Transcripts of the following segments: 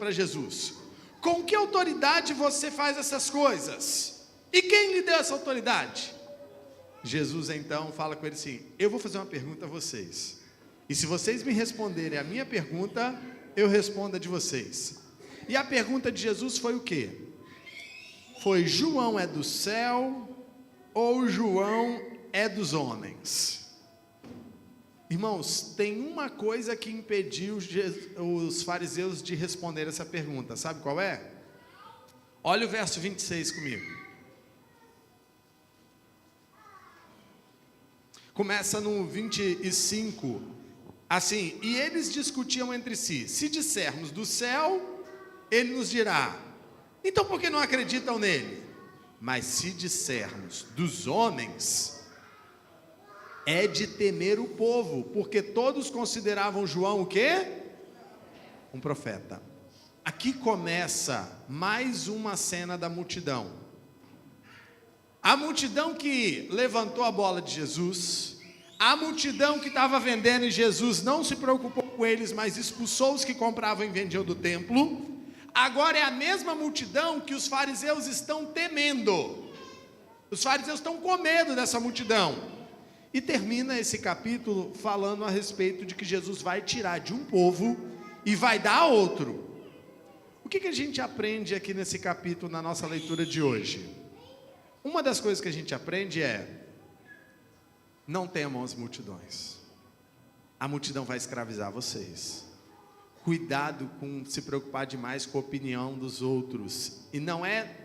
para Jesus: com que autoridade você faz essas coisas? E quem lhe deu essa autoridade? Jesus então fala com ele assim: eu vou fazer uma pergunta a vocês, e se vocês me responderem a minha pergunta, eu respondo a de vocês. E a pergunta de Jesus foi o quê? Foi: João é do céu ou João é dos homens? Irmãos, tem uma coisa que impediu os fariseus de responder essa pergunta, sabe qual é? Olha o verso 26 comigo. Começa no 25, assim: e eles discutiam entre si: se dissermos do céu, ele nos dirá, então por que não acreditam nele? Mas se dissermos dos homens, é de temer o povo, porque todos consideravam João o quê? Um profeta. Aqui começa mais uma cena da multidão. A multidão que levantou a bola de Jesus, a multidão que estava vendendo e Jesus não se preocupou com eles, mas expulsou os que compravam e vendiam do templo. Agora é a mesma multidão que os fariseus estão temendo. Os fariseus estão com medo dessa multidão. E termina esse capítulo falando a respeito de que Jesus vai tirar de um povo e vai dar a outro. O que a gente aprende aqui nesse capítulo na nossa leitura de hoje? Uma das coisas que a gente aprende é: não temam as multidões. A multidão vai escravizar vocês. Cuidado com se preocupar demais com a opinião dos outros. E não é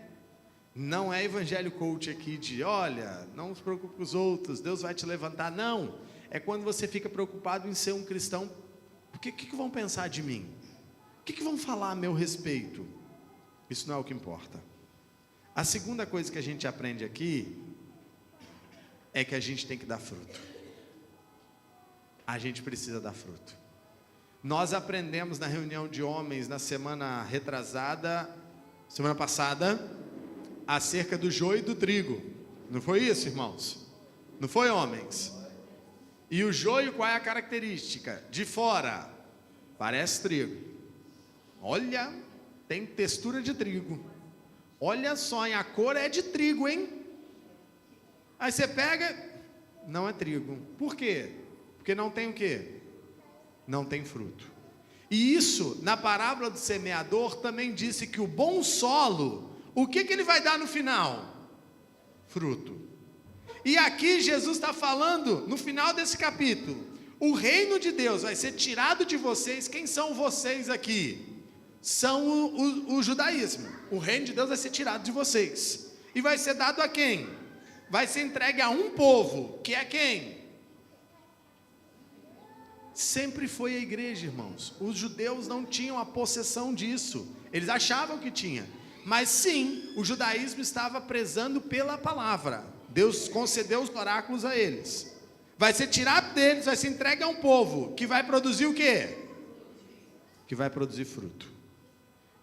evangelho coach aqui de: olha, não se preocupe com os outros, Deus vai te levantar. Não, é quando você fica preocupado em ser um cristão. O que vão pensar de mim? O que vão falar a meu respeito? Isso não é o que importa. A segunda coisa que a gente aprende aqui é que a gente tem que dar fruto. A gente precisa dar fruto. Nós aprendemos na reunião de homens na semana passada, acerca do joio e do trigo. Não foi isso, irmãos? Não foi, homens? E o joio, qual é a característica? De fora, parece trigo. Olha, tem textura de trigo. Olha só, a cor é de trigo, hein? Aí você pega, não é trigo. Por quê? Porque não tem o quê? Não tem fruto. E isso, na parábola do semeador, também disse que o bom solo, o que ele vai dar no final? Fruto. E aqui Jesus está falando, no final desse capítulo, o reino de Deus vai ser tirado de vocês. Quem são vocês aqui? São o judaísmo. O reino de Deus vai ser tirado de vocês. E vai ser dado a quem? Vai ser entregue a um povo, que é quem? Sempre foi a igreja, irmãos. Os judeus não tinham a possessão disso. Eles achavam que tinha. Mas sim, o judaísmo estava prezando pela palavra. Deus concedeu os oráculos a eles. Vai ser tirado deles, vai ser entregue a um povo que vai produzir o quê? Que vai produzir fruto.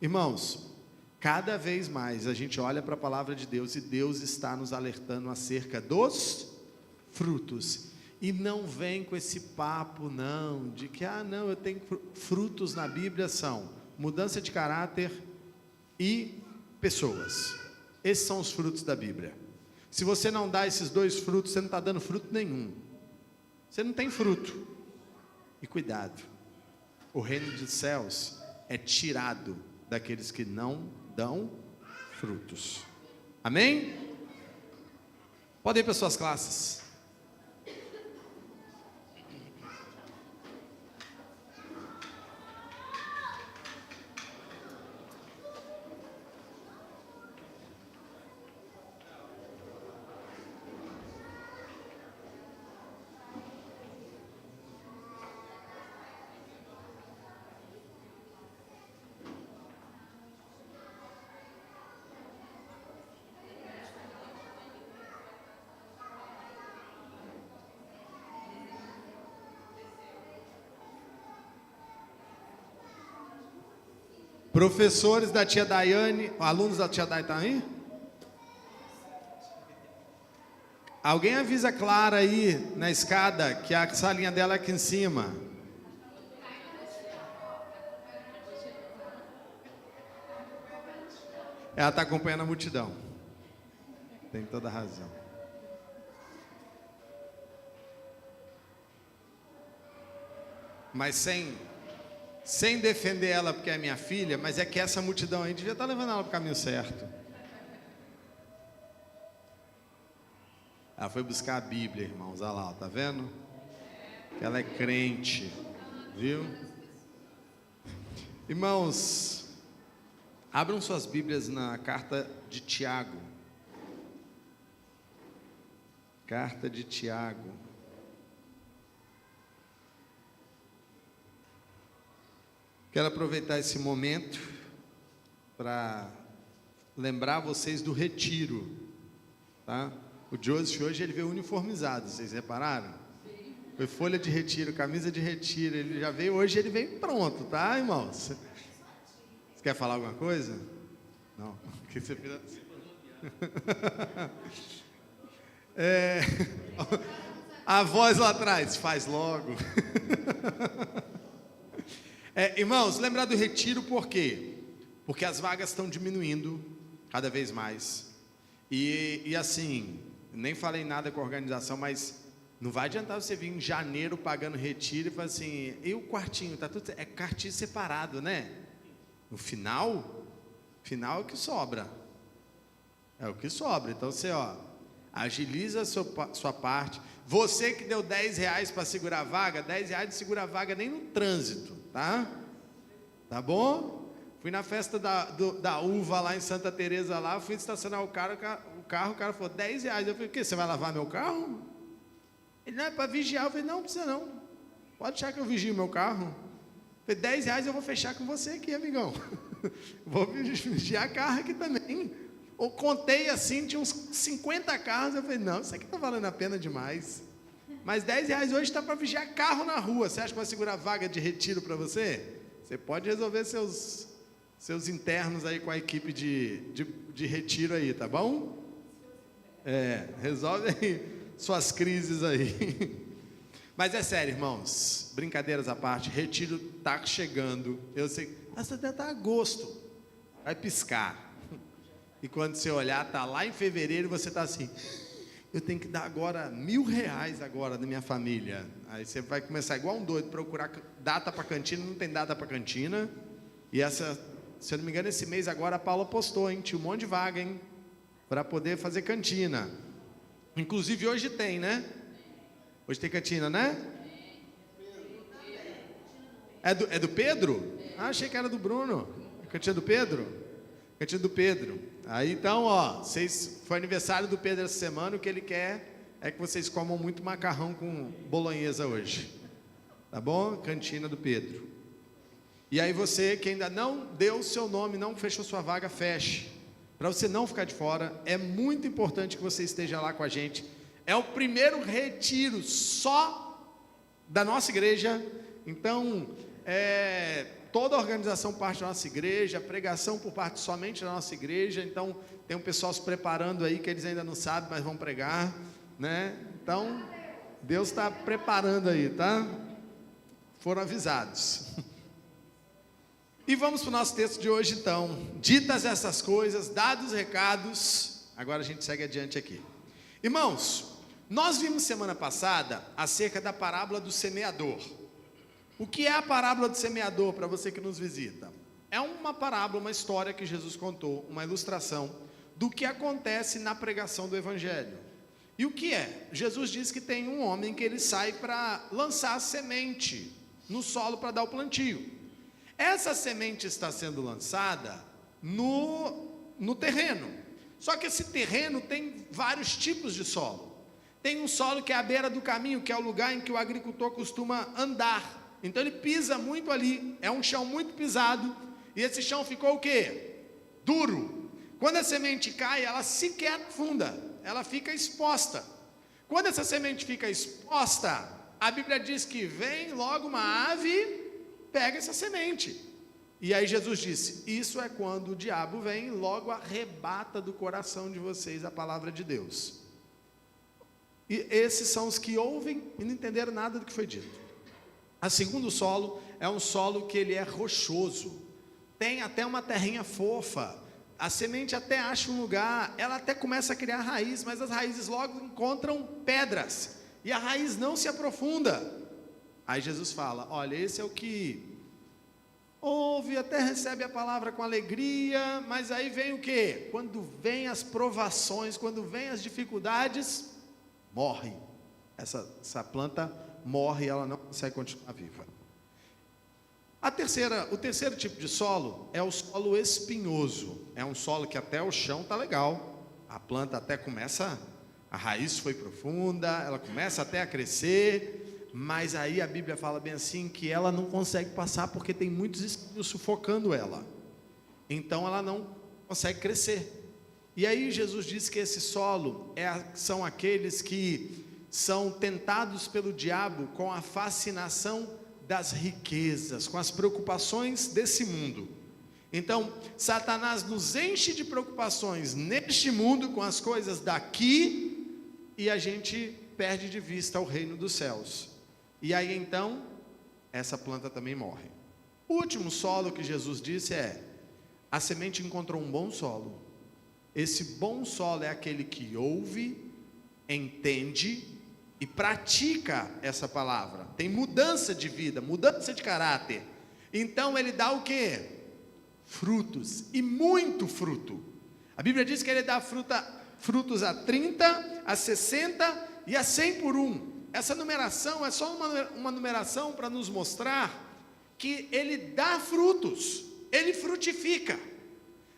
Irmãos, cada vez mais a gente olha para a palavra de Deus e Deus está nos alertando acerca dos frutos. E não vem com esse papo não, de que não, eu tenho frutos na Bíblia são mudança de caráter e pessoas. Esses são os frutos da Bíblia. Se você não dá esses dois frutos, você não está dando fruto nenhum. Você não tem fruto. E cuidado, o reino dos céus é tirado daqueles que não dão frutos. Amém? Podem ir para suas classes. Professores da tia Daiane, alunos da tia Daiane, tá aí? Alguém avisa a Clara aí na escada que a salinha dela é aqui em cima. Ela está acompanhando a multidão. Tem toda a razão. Mas sem defender ela porque é minha filha, mas é que essa multidão aí devia estar levando ela para o caminho certo. Ela foi buscar a Bíblia, irmãos, olha lá, tá vendo? Que ela é crente, viu? Irmãos, abram suas Bíblias na carta de Tiago. Carta de Tiago. Quero aproveitar esse momento para lembrar vocês do retiro, tá? O Joseph hoje ele veio uniformizado, vocês repararam? Foi folha de retiro, camisa de retiro, ele já veio, hoje ele veio pronto, tá, irmãos? Você quer falar alguma coisa? Não, o que você fez? A voz lá atrás, faz logo. Irmãos, lembrar do retiro por quê? Porque as vagas estão diminuindo cada vez mais. E assim, nem falei nada com a organização, mas não vai adiantar você vir em janeiro pagando retiro e falar assim, e o quartinho, tá tudo, é quartinho separado, né? No final é o que sobra. É o que sobra. Então você, agiliza a sua parte. Você que deu R$10 para segurar a vaga, R$10 de segurar a vaga nem no trânsito, tá? Tá bom? Fui na festa da uva lá em Santa Teresa lá, fui estacionar o carro, o cara falou R$10. Eu falei, o quê? Você vai lavar meu carro? Ele, não, é para vigiar. Eu falei, não precisa não. Pode deixar que eu vigio o meu carro. Eu falei, R$10 eu vou fechar com você aqui, amigão. Vou vigiar carro aqui também. Eu contei assim, tinha uns 50 carros. Eu falei, não, isso aqui está valendo a pena demais. Mas R$10 hoje está para vigiar carro na rua. Você acha que vai segurar vaga de retiro para você? Você pode resolver seus internos aí com a equipe de retiro aí, tá bom? Resolve aí suas crises aí. Mas é sério, irmãos, brincadeiras à parte, retiro está chegando. Eu sei, essa até está agosto, vai piscar. E quando você olhar, está lá em fevereiro, você está assim, eu tenho que dar agora R$1.000 agora da minha família. Aí você vai começar igual um doido, procurar data para cantina, não tem data para cantina. E essa, se eu não me engano, esse mês agora a Paula postou, hein? Tinha um monte de vaga, hein? Para poder fazer cantina. Inclusive hoje tem, né? Hoje tem cantina, né? É do Pedro? Ah, achei que era do Bruno. Cantina do Pedro? Cantina do Pedro. Aí então, foi aniversário do Pedro essa semana, o que ele quer é que vocês comam muito macarrão com bolonhesa hoje. Tá bom? Cantina do Pedro. E aí você que ainda não deu o seu nome, não fechou sua vaga, feche. Para você não ficar de fora, é muito importante que você esteja lá com a gente. É o primeiro retiro só da nossa igreja. Então, toda a organização parte da nossa igreja, a pregação por parte somente da nossa igreja. Então, tem um pessoal se preparando aí, que eles ainda não sabem, mas vão pregar, né? Então, Deus está preparando aí, tá? Foram avisados. E vamos para o nosso texto de hoje, então. Ditas essas coisas, dados os recados, agora a gente segue adiante aqui. Irmãos, nós vimos semana passada acerca da parábola do semeador. O que é a parábola do semeador para você que nos visita? É uma parábola, uma história que Jesus contou, uma ilustração do que acontece na pregação do Evangelho. E o que é? Jesus diz que tem um homem que ele sai para lançar a semente no solo para dar o plantio. Essa semente está sendo lançada no terreno. Só que esse terreno tem vários tipos de solo. Tem um solo que é à beira do caminho, que é o lugar em que o agricultor costuma andar. Então ele pisa muito ali, é um chão muito pisado, e esse chão ficou o quê? Duro. Quando a semente cai, ela sequer afunda, ela fica exposta. Quando essa semente fica exposta, a Bíblia diz que vem logo uma ave, pega essa semente. E aí Jesus disse, isso é quando o diabo vem, logo arrebata do coração de vocês a palavra de Deus. E esses são os que ouvem e não entenderam nada do que foi dito. A segundo solo é um solo que ele é rochoso, tem até uma terrinha fofa, a semente até acha um lugar, ela até começa a criar raiz, mas as raízes logo encontram pedras, e a raiz não se aprofunda. Aí Jesus fala: olha, esse é o que ouve, até recebe a palavra com alegria, mas aí vem o quê? Quando vem as provações, quando vem as dificuldades, morre. Essa planta morre, ela não consegue continuar viva. O terceiro tipo de solo é o solo espinhoso. É um solo que até o chão está legal, a planta até começa, a raiz foi profunda, ela começa até a crescer, mas aí a Bíblia fala bem assim, que ela não consegue passar porque tem muitos espinhos sufocando ela, então ela não consegue crescer. E aí Jesus diz que esse solo são aqueles que são tentados pelo diabo com a fascinação das riquezas, com as preocupações desse mundo. Então Satanás nos enche de preocupações neste mundo, com as coisas daqui, e a gente perde de vista o reino dos céus. E aí então, essa planta também morre. O último solo que Jesus disse a semente encontrou um bom solo. Esse bom solo é aquele que ouve, entende e pratica essa palavra. Tem mudança de vida, mudança de caráter. Então ele dá o quê? Frutos, e muito fruto. A Bíblia diz que ele dá frutos a 30, a 60 e a 100 por um. Essa numeração é só uma numeração para nos mostrar que ele dá frutos, ele frutifica.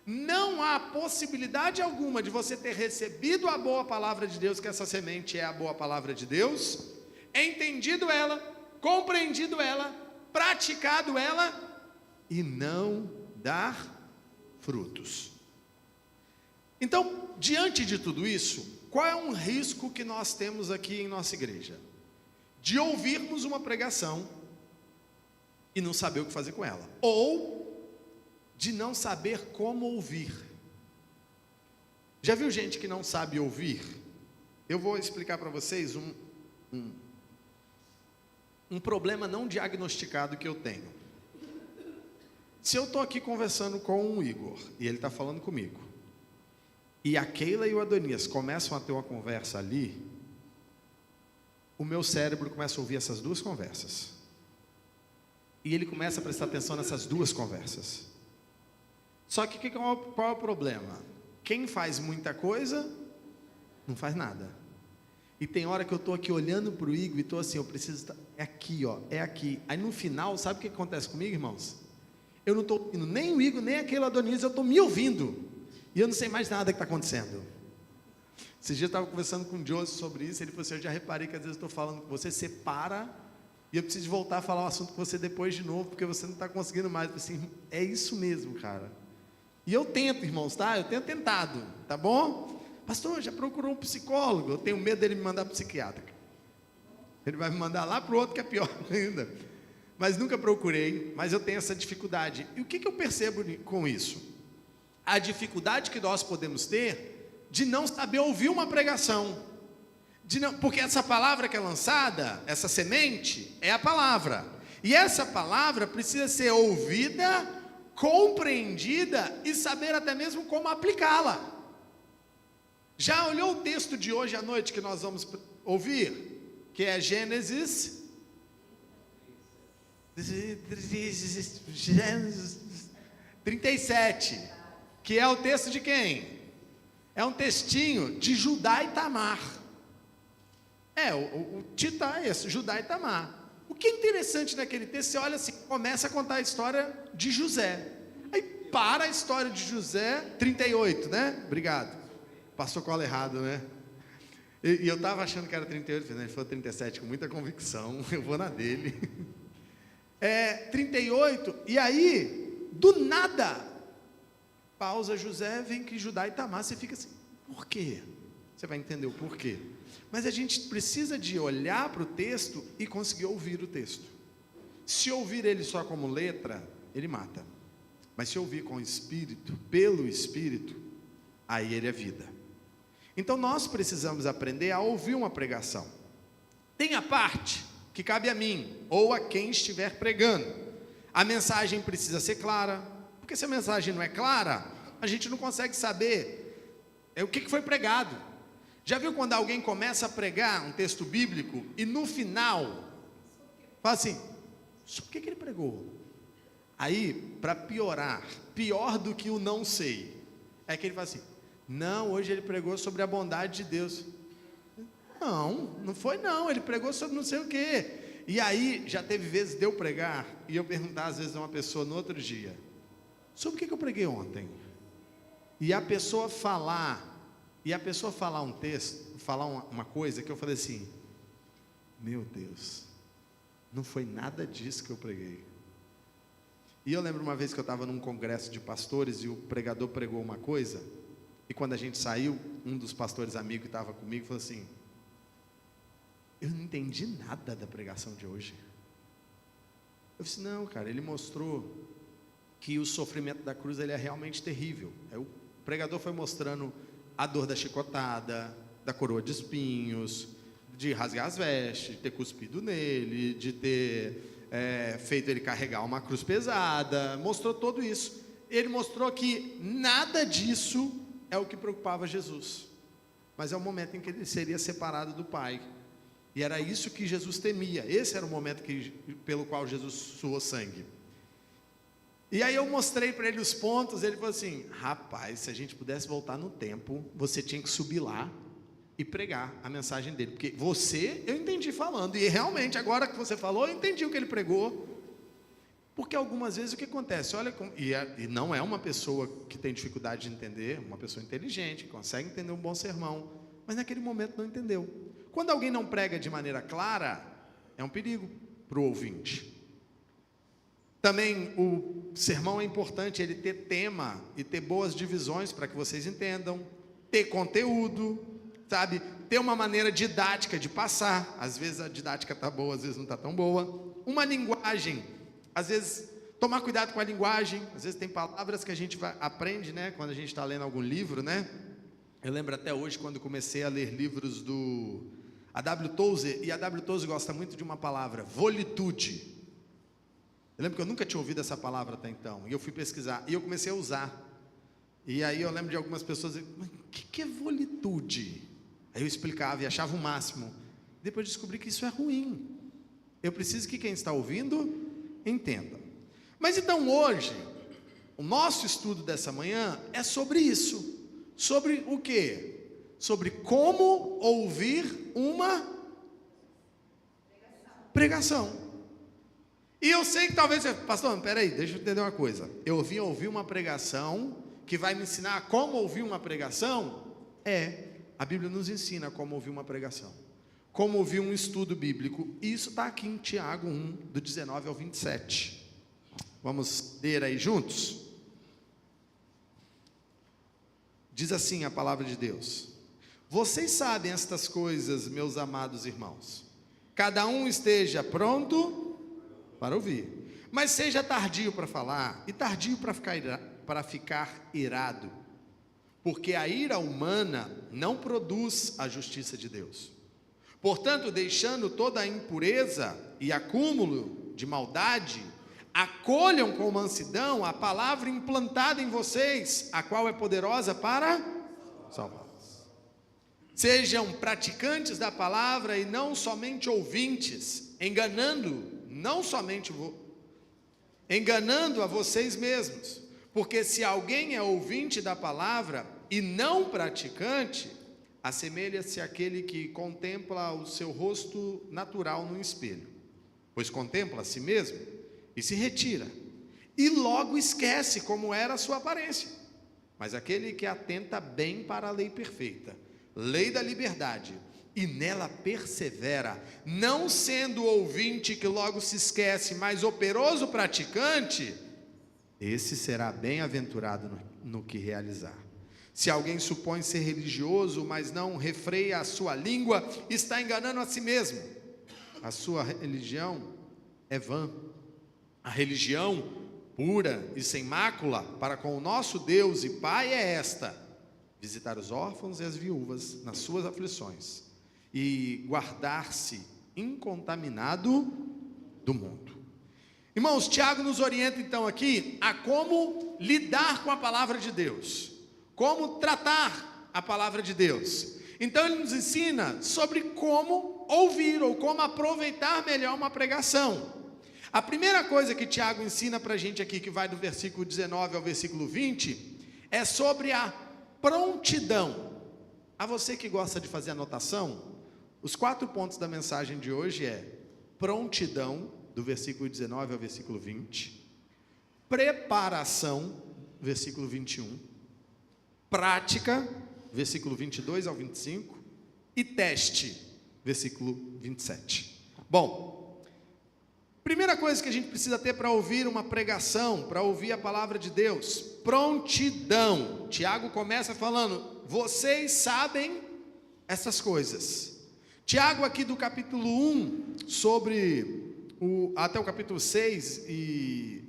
Não há possibilidade alguma de você ter recebido a boa palavra de Deus, que essa semente é a boa palavra de Deus, entendido ela, compreendido ela, praticado ela, e não dar frutos. Então, diante de tudo isso, qual é um risco que nós temos aqui em nossa igreja? De ouvirmos uma pregação e não saber o que fazer com ela, ou de não saber como ouvir. Já viu gente que não sabe ouvir? Eu vou explicar para vocês um problema não diagnosticado que eu tenho. Se eu estou aqui conversando com o Igor, e ele está falando comigo, e a Keila e o Adonias começam a ter uma conversa ali, o meu cérebro começa a ouvir essas duas conversas, e ele começa a prestar atenção nessas duas conversas. Só que qual é o problema? Quem faz muita coisa, não faz nada. E tem hora que eu estou aqui olhando para o Igor e estou assim, eu preciso estar, é aqui, ó, é aqui. Aí no final, sabe o que acontece comigo, irmãos? Eu não estou ouvindo nem o Igor, nem aquele Adonias, eu estou me ouvindo. E eu não sei mais nada que está acontecendo. Esse dia eu estava conversando com o Joseph sobre isso, ele falou assim: eu já reparei que às vezes eu estou falando com você, você para, e eu preciso voltar a falar o assunto com você depois de novo, porque você não está conseguindo mais. Eu falei assim, é isso mesmo, cara. E eu tento, irmãos, tá? Eu tenho tentado, tá bom? Pastor, já procurou um psicólogo? Eu tenho medo dele me mandar para o psiquiatra. Ele vai me mandar lá para o outro que é pior ainda. Mas nunca procurei, mas eu tenho essa dificuldade. E o que eu percebo com isso? A dificuldade que nós podemos ter de não saber ouvir uma pregação, porque essa palavra que é lançada, essa semente, é a palavra, e essa palavra precisa ser ouvida, compreendida e saber até mesmo como aplicá-la. Já olhou o texto de hoje à noite que nós vamos ouvir? Que é Gênesis 37, que é o texto de quem? É um textinho de Judá e Tamar. O título é esse, Judá e Tamar. O que é interessante naquele texto, você olha assim, começa a contar a história de José. Aí para a história de José, 38, né? Obrigado. Passou cola errado, né? E eu estava achando que era 38, ele falou 37 com muita convicção, eu vou na dele. 38, e aí, do nada, pausa José, vem que Judá e Tamar, você fica assim, por quê? Você vai entender o porquê. Mas a gente precisa de olhar para o texto e conseguir ouvir o texto. Se ouvir ele só como letra, ele mata. Mas se ouvir com o Espírito, pelo Espírito, aí ele é vida. Então nós precisamos aprender a ouvir uma pregação. Tem a parte que cabe a mim, ou a quem estiver pregando. A mensagem precisa ser clara, porque se a mensagem não é clara, A gente não consegue saber o que foi pregado. Já viu quando alguém começa a pregar um texto bíblico e no final fala assim, sobre o que ele pregou? Aí, para piorar, pior do que o não sei, é que ele fala assim, não, hoje ele pregou sobre a bondade de Deus. Não foi não, ele pregou sobre não sei o quê. E aí, já teve vezes de eu pregar e eu perguntar às vezes a uma pessoa no outro dia, sobre o que eu preguei ontem? E a pessoa falar um texto, falar uma coisa que eu falei assim, meu Deus, não foi nada disso que eu preguei. E eu lembro uma vez que eu estava num congresso de pastores e o pregador pregou uma coisa, e quando a gente saiu, um dos pastores amigos que estava comigo falou assim, eu não entendi nada da pregação de hoje. Eu disse, não, cara, ele mostrou que o sofrimento da cruz ele é realmente terrível. Aí o pregador foi mostrando a dor da chicotada, da coroa de espinhos, de rasgar as vestes, de ter cuspido nele, de ter feito ele carregar uma cruz pesada, mostrou tudo isso. Ele mostrou que nada disso é o que preocupava Jesus, mas é o momento em que ele seria separado do Pai, e era isso que Jesus temia. Esse era o momento pelo qual Jesus suou sangue. E aí eu mostrei para ele os pontos, ele falou assim, rapaz, se a gente pudesse voltar no tempo, você tinha que subir lá e pregar a mensagem dele, porque eu entendi falando, e realmente, agora que você falou, eu entendi o que ele pregou, porque algumas vezes o que acontece, olha, e não é uma pessoa que tem dificuldade de entender, uma pessoa inteligente, consegue entender um bom sermão, mas naquele momento não entendeu. Quando alguém não prega de maneira clara, é um perigo para o ouvinte. Também o sermão é importante ele ter tema e ter boas divisões para que vocês entendam, ter conteúdo, sabe, ter uma maneira didática de passar. Às vezes a didática está boa, às vezes não está tão boa. Uma linguagem, às vezes tomar cuidado com a linguagem. Às vezes tem palavras que a gente aprende, né, quando a gente está lendo algum livro, né? Eu lembro até hoje quando comecei a ler livros do A.W. Tozer, e A.W. Tozer gosta muito de uma palavra, volitude. Eu lembro que eu nunca tinha ouvido essa palavra até então, e eu fui pesquisar, e eu comecei a usar. E aí eu lembro de algumas pessoas dizendo, mas o que é volitude? Aí eu explicava e achava o máximo. Depois descobri que isso é ruim. Eu preciso que quem está ouvindo entenda. Mas então hoje, o nosso estudo dessa manhã é sobre isso. Sobre o quê? Sobre como ouvir uma pregação. E eu sei que talvez você, pastor, peraí, deixa eu entender uma coisa. Eu vim ouvir uma pregação que vai me ensinar como ouvir uma pregação? A Bíblia nos ensina como ouvir uma pregação, como ouvir um estudo bíblico. E isso está aqui em Tiago 1, do 19 ao 27. Vamos ler aí juntos? Diz assim a palavra de Deus: vocês sabem estas coisas, meus amados irmãos. Cada um esteja pronto para ouvir, mas seja tardio para falar e tardio para ficar irado, porque a ira humana não produz a justiça de Deus. Portanto, deixando toda a impureza e acúmulo de maldade, acolham com mansidão a palavra implantada em vocês, a qual é poderosa para salvá-los. Sejam praticantes da palavra e não somente ouvintes, enganando a vocês mesmos, porque se alguém é ouvinte da palavra e não praticante, assemelha-se àquele que contempla o seu rosto natural no espelho, pois contempla a si mesmo e se retira, e logo esquece como era a sua aparência. Mas aquele que atenta bem para a lei perfeita, lei da liberdade, e nela persevera, não sendo ouvinte que logo se esquece, mas operoso praticante, esse será bem-aventurado no que realizar. Se alguém supõe ser religioso, mas não refreia a sua língua, está enganando a si mesmo. A sua religião é vã. A religião pura e sem mácula para com o nosso Deus e Pai é esta: visitar os órfãos e as viúvas nas suas aflições e guardar-se incontaminado do mundo. Irmãos, Tiago nos orienta então aqui a como lidar com a palavra de Deus, como tratar a palavra de Deus. Então ele nos ensina sobre como ouvir ou como aproveitar melhor uma pregação. A primeira coisa que Tiago ensina para a gente aqui, que vai do versículo 19 ao versículo 20, é sobre a prontidão. A você que gosta de fazer anotação, os 4 pontos da mensagem de hoje é prontidão, do versículo 19 ao versículo 20, preparação, versículo 21, prática, versículo 22 ao 25, e teste, versículo 27. Bom, primeira coisa que a gente precisa ter para ouvir uma pregação, para ouvir a palavra de Deus, prontidão. Tiago começa falando, vocês sabem essas coisas. Tiago aqui do capítulo 1, até o capítulo 6, e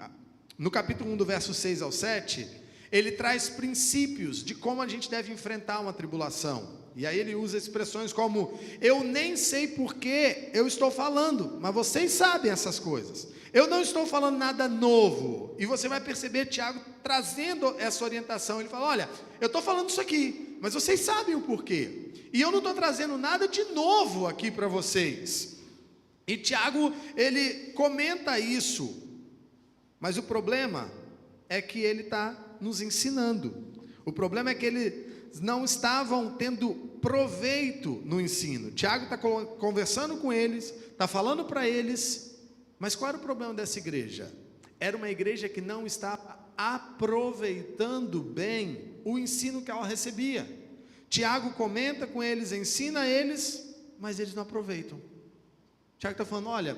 no capítulo 1 do verso 6 ao 7, ele traz princípios de como a gente deve enfrentar uma tribulação. E aí ele usa expressões como, eu nem sei por que eu estou falando, mas vocês sabem essas coisas. Eu não estou falando nada novo. E você vai perceber Tiago trazendo essa orientação. Ele fala, olha, eu estou falando isso aqui, mas vocês sabem o porquê. E eu não estou trazendo nada de novo aqui para vocês. E Tiago, ele comenta isso. Mas o problema é que ele está nos ensinando. O problema é que eles não estavam tendo proveito no ensino. Tiago está conversando com eles, está falando para eles, mas qual era o problema dessa igreja? Era uma igreja que não estava aproveitando bem o ensino que ela recebia. Tiago comenta com eles, ensina eles, mas eles não aproveitam. Tiago está falando, olha,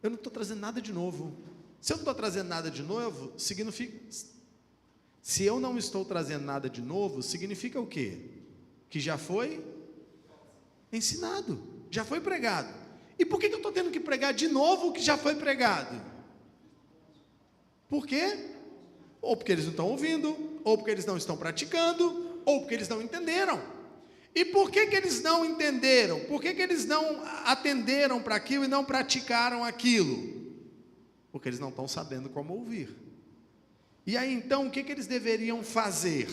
eu não estou trazendo nada de novo. Se eu não estou trazendo nada de novo, se eu não estou trazendo nada de novo, significa o quê? Que já foi ensinado, já foi pregado. E por que eu estou tendo que pregar de novo o que já foi pregado? Por quê? Ou porque eles não estão ouvindo, ou porque eles não estão praticando, ou porque eles não entenderam. E por que eles não entenderam? Por que eles não atenderam para aquilo e não praticaram aquilo? Porque eles não estão sabendo como ouvir. E aí então, o que eles deveriam fazer?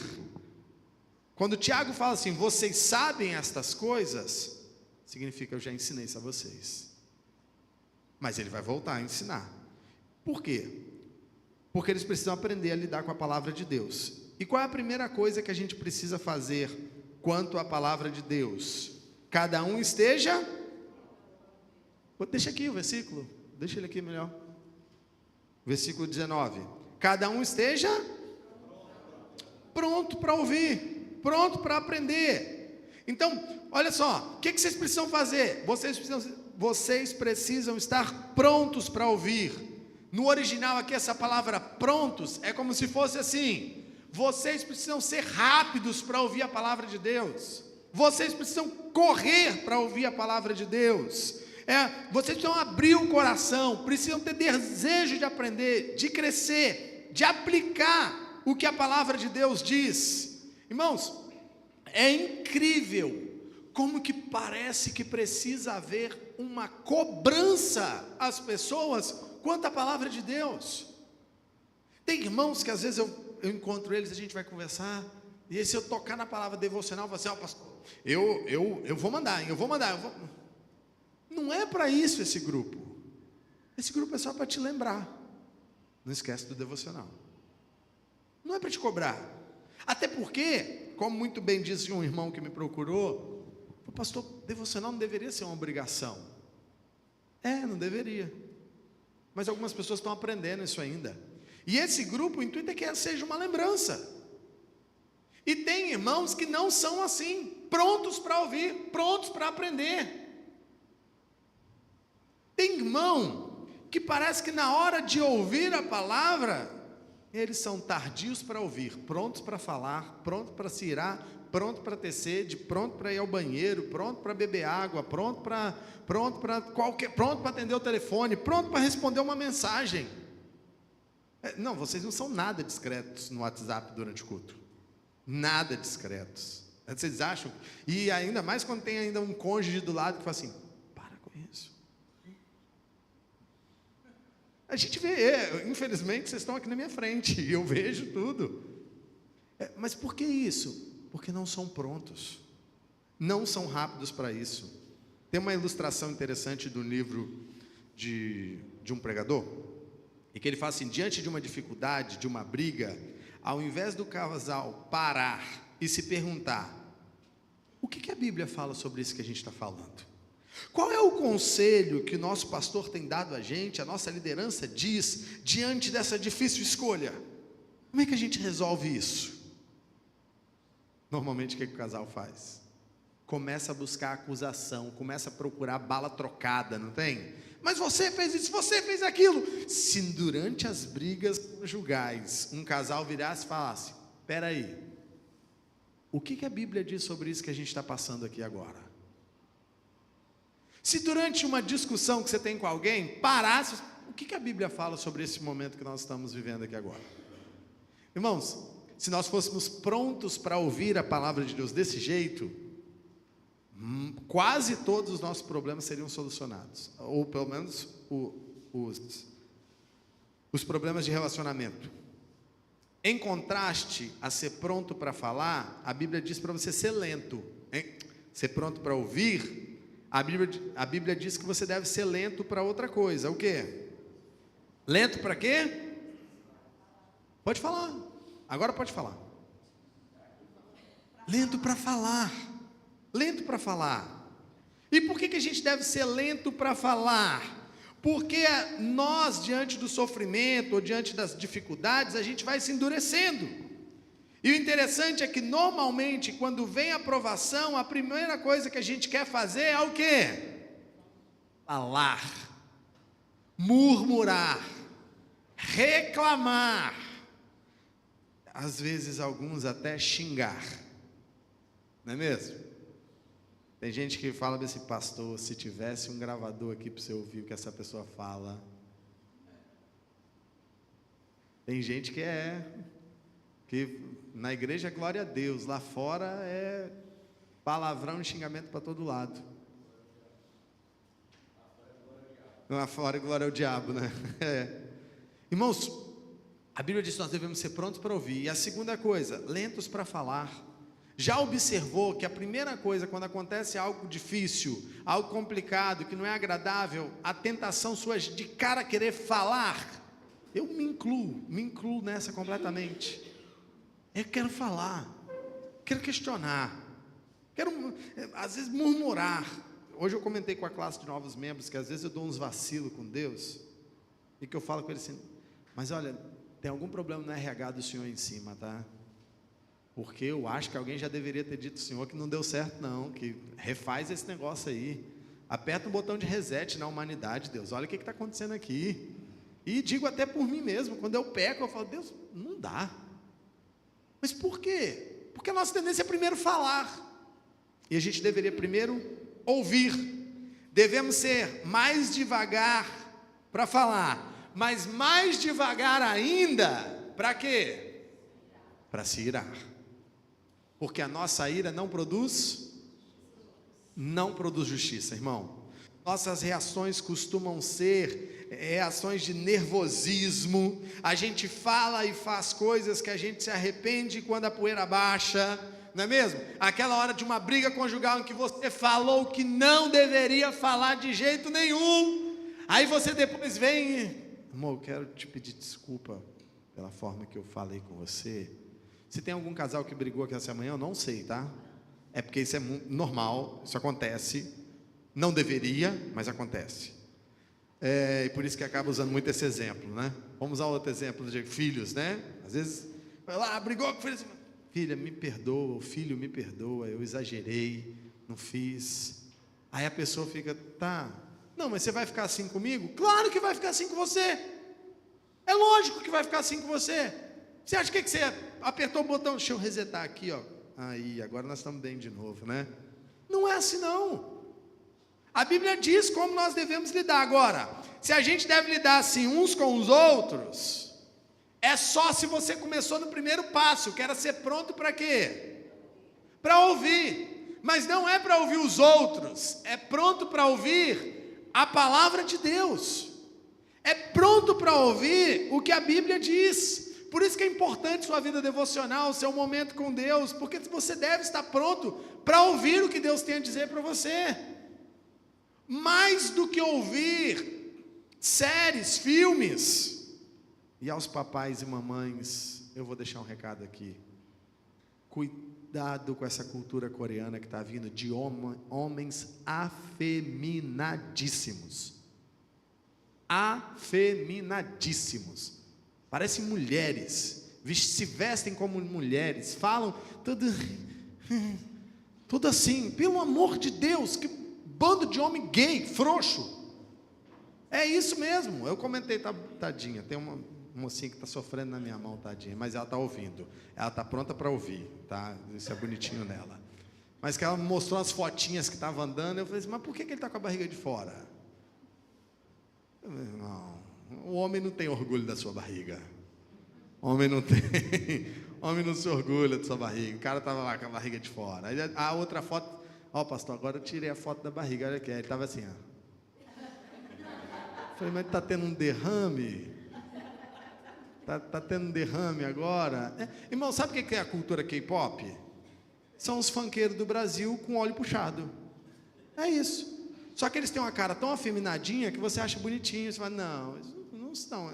Quando Tiago fala assim, vocês sabem estas coisas, significa eu já ensinei isso a vocês. Mas ele vai voltar a ensinar. Por quê? Porque eles precisam aprender a lidar com a palavra de Deus. E qual é a primeira coisa que a gente precisa fazer quanto à palavra de Deus? Cada um esteja... Deixa aqui o versículo, deixa ele aqui melhor. Versículo 19. Cada um esteja pronto para ouvir, pronto para aprender. Então, olha só, o que vocês precisam fazer? Vocês precisam estar prontos para ouvir. No original aqui, essa palavra prontos é como se fosse assim: vocês precisam ser rápidos para ouvir a palavra de Deus. Vocês precisam correr para ouvir a palavra de Deus. Vocês precisam abrir o coração, precisam ter desejo de aprender, de crescer, de aplicar o que a palavra de Deus diz. Irmãos, é incrível como que parece que precisa haver uma cobrança às pessoas quanto à palavra de Deus. Tem irmãos que às vezes eu encontro eles, a gente vai conversar, e aí se eu tocar na palavra devocional, eu falo assim, pastor, eu vou mandar. Não é para isso esse grupo. Esse grupo é só para te lembrar. Não esquece do devocional. Não é para te cobrar. Até porque, como muito bem disse um irmão que me procurou, pastor, devocional não deveria ser uma obrigação. Não deveria. Mas algumas pessoas estão aprendendo isso ainda. E esse grupo, o intuito é que seja uma lembrança. E tem irmãos que não são assim, prontos para ouvir, prontos para aprender. Tem irmão que parece que na hora de ouvir a palavra, eles são tardios para ouvir, prontos para falar, prontos para se irar, pronto para ter sede, pronto para ir ao banheiro, pronto para beber água, pronto para atender o telefone, pronto para responder uma mensagem. Não, vocês não são nada discretos no WhatsApp durante o culto. Nada discretos. Vocês acham? E ainda mais quando tem ainda um cônjuge do lado que fala assim, para com isso. A gente vê, infelizmente vocês estão aqui na minha frente, e eu vejo tudo. Mas por que isso? Porque não são prontos, não são rápidos para isso. Tem uma ilustração interessante do livro de um pregador, e que ele fala assim: diante de uma dificuldade, de uma briga, ao invés do casal parar e se perguntar, o que a Bíblia fala sobre isso que a gente está falando? Qual é o conselho que o nosso pastor tem dado a gente, a nossa liderança diz, diante dessa difícil escolha? Como é que a gente resolve isso? Normalmente o que o casal faz? Começa a buscar acusação, começa a procurar bala trocada, não tem? Mas você fez isso, você fez aquilo. Se durante as brigas conjugais um casal virasse e falasse: espera aí, o que a Bíblia diz sobre isso que a gente está passando aqui agora? Se durante uma discussão que você tem com alguém, parasse, o que a Bíblia fala sobre esse momento que nós estamos vivendo aqui agora? Irmãos, se nós fôssemos prontos para ouvir a palavra de Deus desse jeito, quase todos os nossos problemas seriam solucionados, ou pelo menos os problemas de relacionamento. Em contraste a ser pronto para falar, a Bíblia diz para você ser lento, hein? Ser pronto para ouvir. A Bíblia diz que você deve ser lento para outra coisa. O quê? Lento para quê? Pode falar. Agora pode falar. Lento para falar. Lento para falar. E por que a gente deve ser lento para falar? Porque nós, diante do sofrimento ou diante das dificuldades, a gente vai se endurecendo. E o interessante é que normalmente quando vem a aprovação, a primeira coisa que a gente quer fazer é o quê? Falar, murmurar, reclamar, às vezes alguns até xingar, não é mesmo? Tem gente que fala desse pastor: se tivesse um gravador aqui para você ouvir o que essa pessoa fala. Tem gente que na igreja é glória a Deus, lá fora é palavrão e xingamento para todo lado. Lá fora é glória ao diabo, né? Irmãos, a Bíblia diz que nós devemos ser prontos para ouvir. E a segunda coisa, lentos para falar. Já observou que a primeira coisa, quando acontece algo difícil, algo complicado, que não é agradável, a tentação sua de cara querer falar? Eu me incluo nessa completamente. Eu quero falar, quero questionar, quero às vezes murmurar. Hoje eu comentei com a classe de novos membros que às vezes eu dou uns vacilos com Deus, e que eu falo com ele assim: mas olha, tem algum problema no RH do senhor em cima, tá? Porque eu acho que alguém já deveria ter dito ao senhor que não deu certo não, que refaz esse negócio aí, aperta um botão de reset na humanidade, Deus, olha o que está acontecendo aqui. E digo até por mim mesmo, quando eu peco, eu falo: Deus, não dá. Mas por quê? Porque a nossa tendência é primeiro falar, e a gente deveria primeiro ouvir. Devemos ser mais devagar para falar, mas mais devagar ainda, para quê? Para se irar. Porque a nossa ira não produz justiça, irmão. Nossas reações costumam ser reações de nervosismo. A gente fala e faz coisas que a gente se arrepende quando a poeira baixa, não é mesmo? Aquela hora de uma briga conjugal em que você falou que não deveria falar de jeito nenhum. Aí você depois vem e: amor, eu quero te pedir desculpa pela forma que eu falei com você. Se tem algum casal que brigou aqui essa manhã, eu não sei, tá? É porque isso é normal, isso acontece. Não deveria, mas acontece. E por isso que acaba usando muito esse exemplo, né? Vamos usar outro exemplo de filhos, né? Às vezes, vai lá, brigou com o filho, filha, me perdoa, o filho me perdoa, eu exagerei, não fiz. Aí a pessoa fica: tá, não, mas você vai ficar assim comigo? Claro que vai ficar assim com você. É lógico que vai ficar assim com você. Você acha que você apertou o botão? Deixa eu resetar aqui, ó. Aí, agora nós estamos bem de novo, né? Não é assim não. A Bíblia diz como nós devemos lidar. Agora, se a gente deve lidar assim uns com os outros, é só se você começou no primeiro passo, que era ser pronto para quê? Para ouvir. Mas não é para ouvir os outros, é pronto para ouvir a palavra de Deus. é pronto para ouvir o que a Bíblia diz. Por isso que é importante sua vida devocional, seu momento com Deus, porque você deve estar pronto para ouvir o que Deus tem a dizer para você. Mais do que ouvir séries, filmes. E aos papais e mamães, eu vou deixar um recado aqui. Cuidado com essa cultura coreana que está vindo de homens afeminadíssimos. Afeminadíssimos. Parecem mulheres, se vestem como mulheres, falam tudo assim. Pelo amor de Deus, que bando de homem gay, frouxo. É isso mesmo. Eu comentei, tadinha, tem uma mocinha que está sofrendo na minha mão, tadinha, mas ela está ouvindo, ela está pronta para ouvir, tá? Isso é bonitinho nela. Mas que ela mostrou as fotinhas que estava andando, eu falei assim, mas por que ele está com a barriga de fora? Não, o homem não tem orgulho da sua barriga. Homem não tem. Homem não se orgulha da sua barriga. O cara estava lá com a barriga de fora. Aí a outra foto, pastor, agora eu tirei a foto da barriga, olha aqui. Aí ele estava assim, ó. Falei, mas está tendo um derrame? Está tendo um derrame agora? Irmão, sabe o que é a cultura K-pop? São os funkeiros do Brasil com óleo puxado. É isso. Só que eles têm uma cara tão afeminadinha que você acha bonitinho. Você fala, não,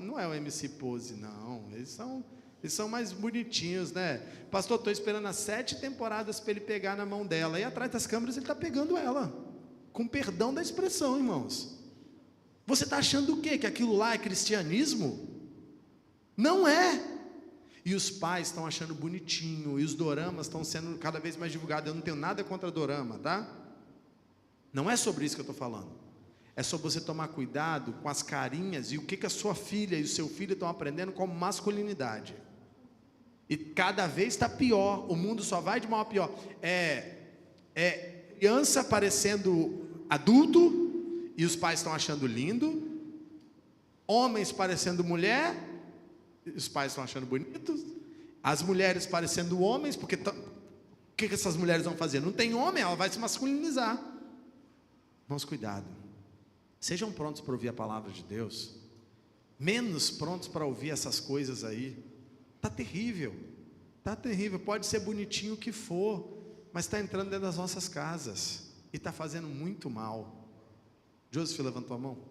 não é o MC Pose, não. Eles são mais bonitinhos, né? Pastor, estou esperando as 7 temporadas para ele pegar na mão dela. E atrás das câmeras ele está pegando ela. Com perdão da expressão, irmãos. Você está achando o quê? Que aquilo lá é cristianismo? Não é. E os pais estão achando bonitinho. E os doramas estão sendo cada vez mais divulgados. Eu não tenho nada contra dorama, tá? Não é sobre isso que eu estou falando. É sobre você tomar cuidado com as carinhas e o que a sua filha e o seu filho estão aprendendo como masculinidade. E cada vez está pior. O mundo só vai de mal a pior. Criança parecendo adulto e os pais estão achando lindo. Homens parecendo mulher, e os pais estão achando bonitos. As mulheres parecendo homens, porque o que essas mulheres vão fazer? Não tem homem, ela vai se masculinizar. Irmãos, cuidado. Sejam prontos para ouvir a palavra de Deus. Menos prontos para ouvir essas coisas aí. Está terrível. Está terrível. Pode ser bonitinho o que for, mas está entrando dentro das nossas casas. E está fazendo muito mal. Joseph levantou a mão.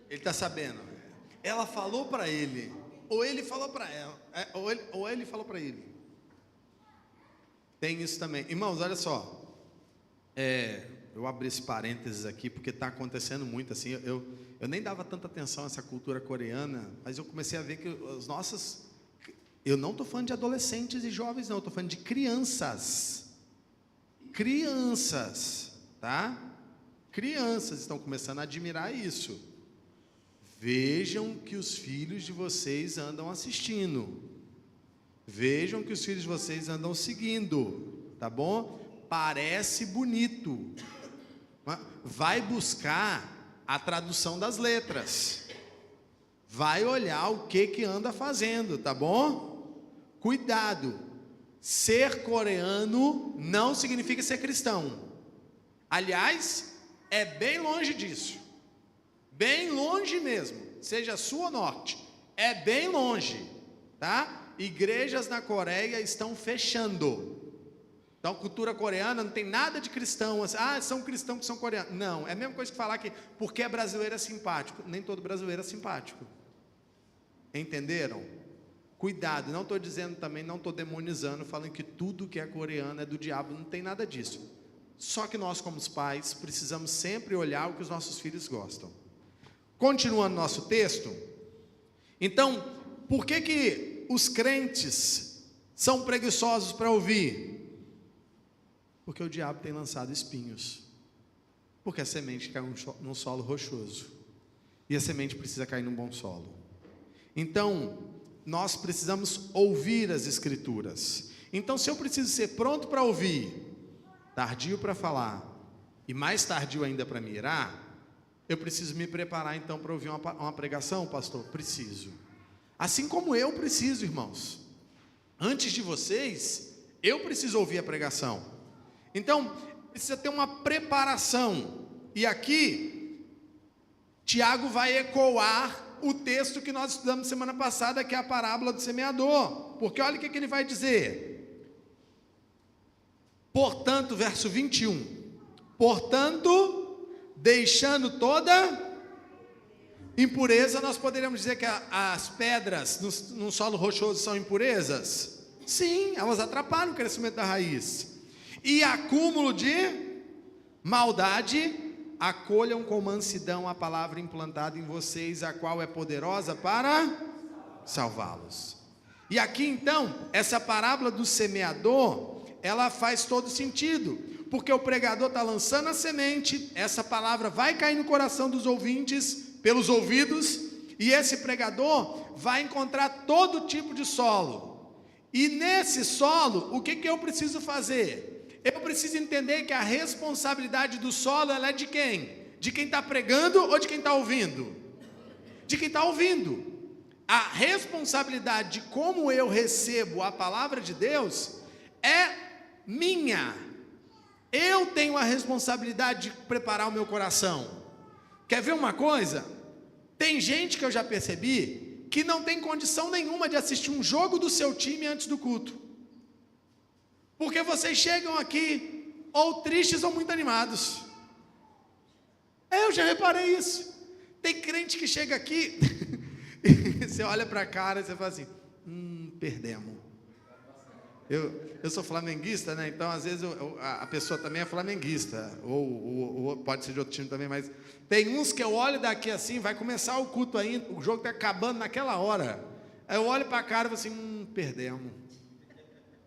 Ele está sabendo. Ela falou para ele, ou ele falou para ela, ou ele falou para ele. Tem isso também. Irmãos, olha só. Eu abri esse parênteses aqui, porque está acontecendo muito assim. Eu nem dava tanta atenção a essa cultura coreana, mas eu comecei a ver que as nossas... Eu não estou falando de adolescentes e jovens, não. Estou falando de crianças. Crianças, tá? Crianças estão começando a admirar isso. Vejam que os filhos de vocês andam assistindo. Vejam que os filhos de vocês andam seguindo. Tá bom? Parece bonito. Vai buscar a tradução das letras. Vai olhar o que anda fazendo, tá bom? Cuidado. Ser coreano não significa ser cristão. Aliás, é bem longe disso. Bem longe mesmo, seja sul ou norte, é bem longe, tá? Igrejas na Coreia estão fechando. Então, cultura coreana não tem nada de cristão, assim, são cristãos que são coreanos. Não, é a mesma coisa que falar que porque é brasileiro é simpático. Nem todo brasileiro é simpático. Entenderam? Cuidado, não estou dizendo também, não estou demonizando, falando que tudo que é coreano é do diabo, não tem nada disso. Só que nós, como os pais, precisamos sempre olhar o que os nossos filhos gostam. Continuando nosso texto, então, por que os crentes são preguiçosos para ouvir? Porque o diabo tem lançado espinhos. Porque a semente caiu num solo rochoso. E a semente precisa cair num bom solo. Então, nós precisamos ouvir as Escrituras. Então, se eu preciso ser pronto para ouvir, tardio para falar, e mais tardio ainda para mirar, eu preciso me preparar então para ouvir uma pregação, pastor? Preciso. Assim como eu preciso, irmãos. Antes de vocês, eu preciso ouvir a pregação. Então, precisa ter uma preparação. E aqui, Tiago vai ecoar o texto que nós estudamos semana passada, que é a parábola do semeador. Porque olha o que ele vai dizer. Portanto, verso 21. Portanto, deixando toda impureza, nós poderíamos dizer que as pedras no solo rochoso são impurezas? Sim, elas atrapalham o crescimento da raiz. E acúmulo de maldade, acolham com mansidão a palavra implantada em vocês, a qual é poderosa para salvá-los. E aqui então, essa parábola do semeador, ela faz todo sentido, porque o pregador está lançando a semente, essa palavra vai cair no coração dos ouvintes, pelos ouvidos, e esse pregador vai encontrar todo tipo de solo. E nesse solo, o que eu preciso fazer? Eu preciso entender que a responsabilidade do solo, ela é de quem? De quem está pregando ou de quem está ouvindo? De quem está ouvindo. A responsabilidade de como eu recebo a palavra de Deus é minha. Eu tenho a responsabilidade de preparar o meu coração. Quer ver uma coisa? Tem gente que eu já percebi que não tem condição nenhuma de assistir um jogo do seu time antes do culto. Porque vocês chegam aqui ou tristes ou muito animados. Eu já reparei isso. Tem crente que chega aqui e você olha para a cara e você fala assim, perdemos. Eu sou flamenguista, né? Então às vezes a pessoa também é flamenguista, ou pode ser de outro time também, mas tem uns que eu olho daqui assim, vai começar o culto ainda, o jogo está acabando naquela hora, aí eu olho para a cara e falo assim, perdemos,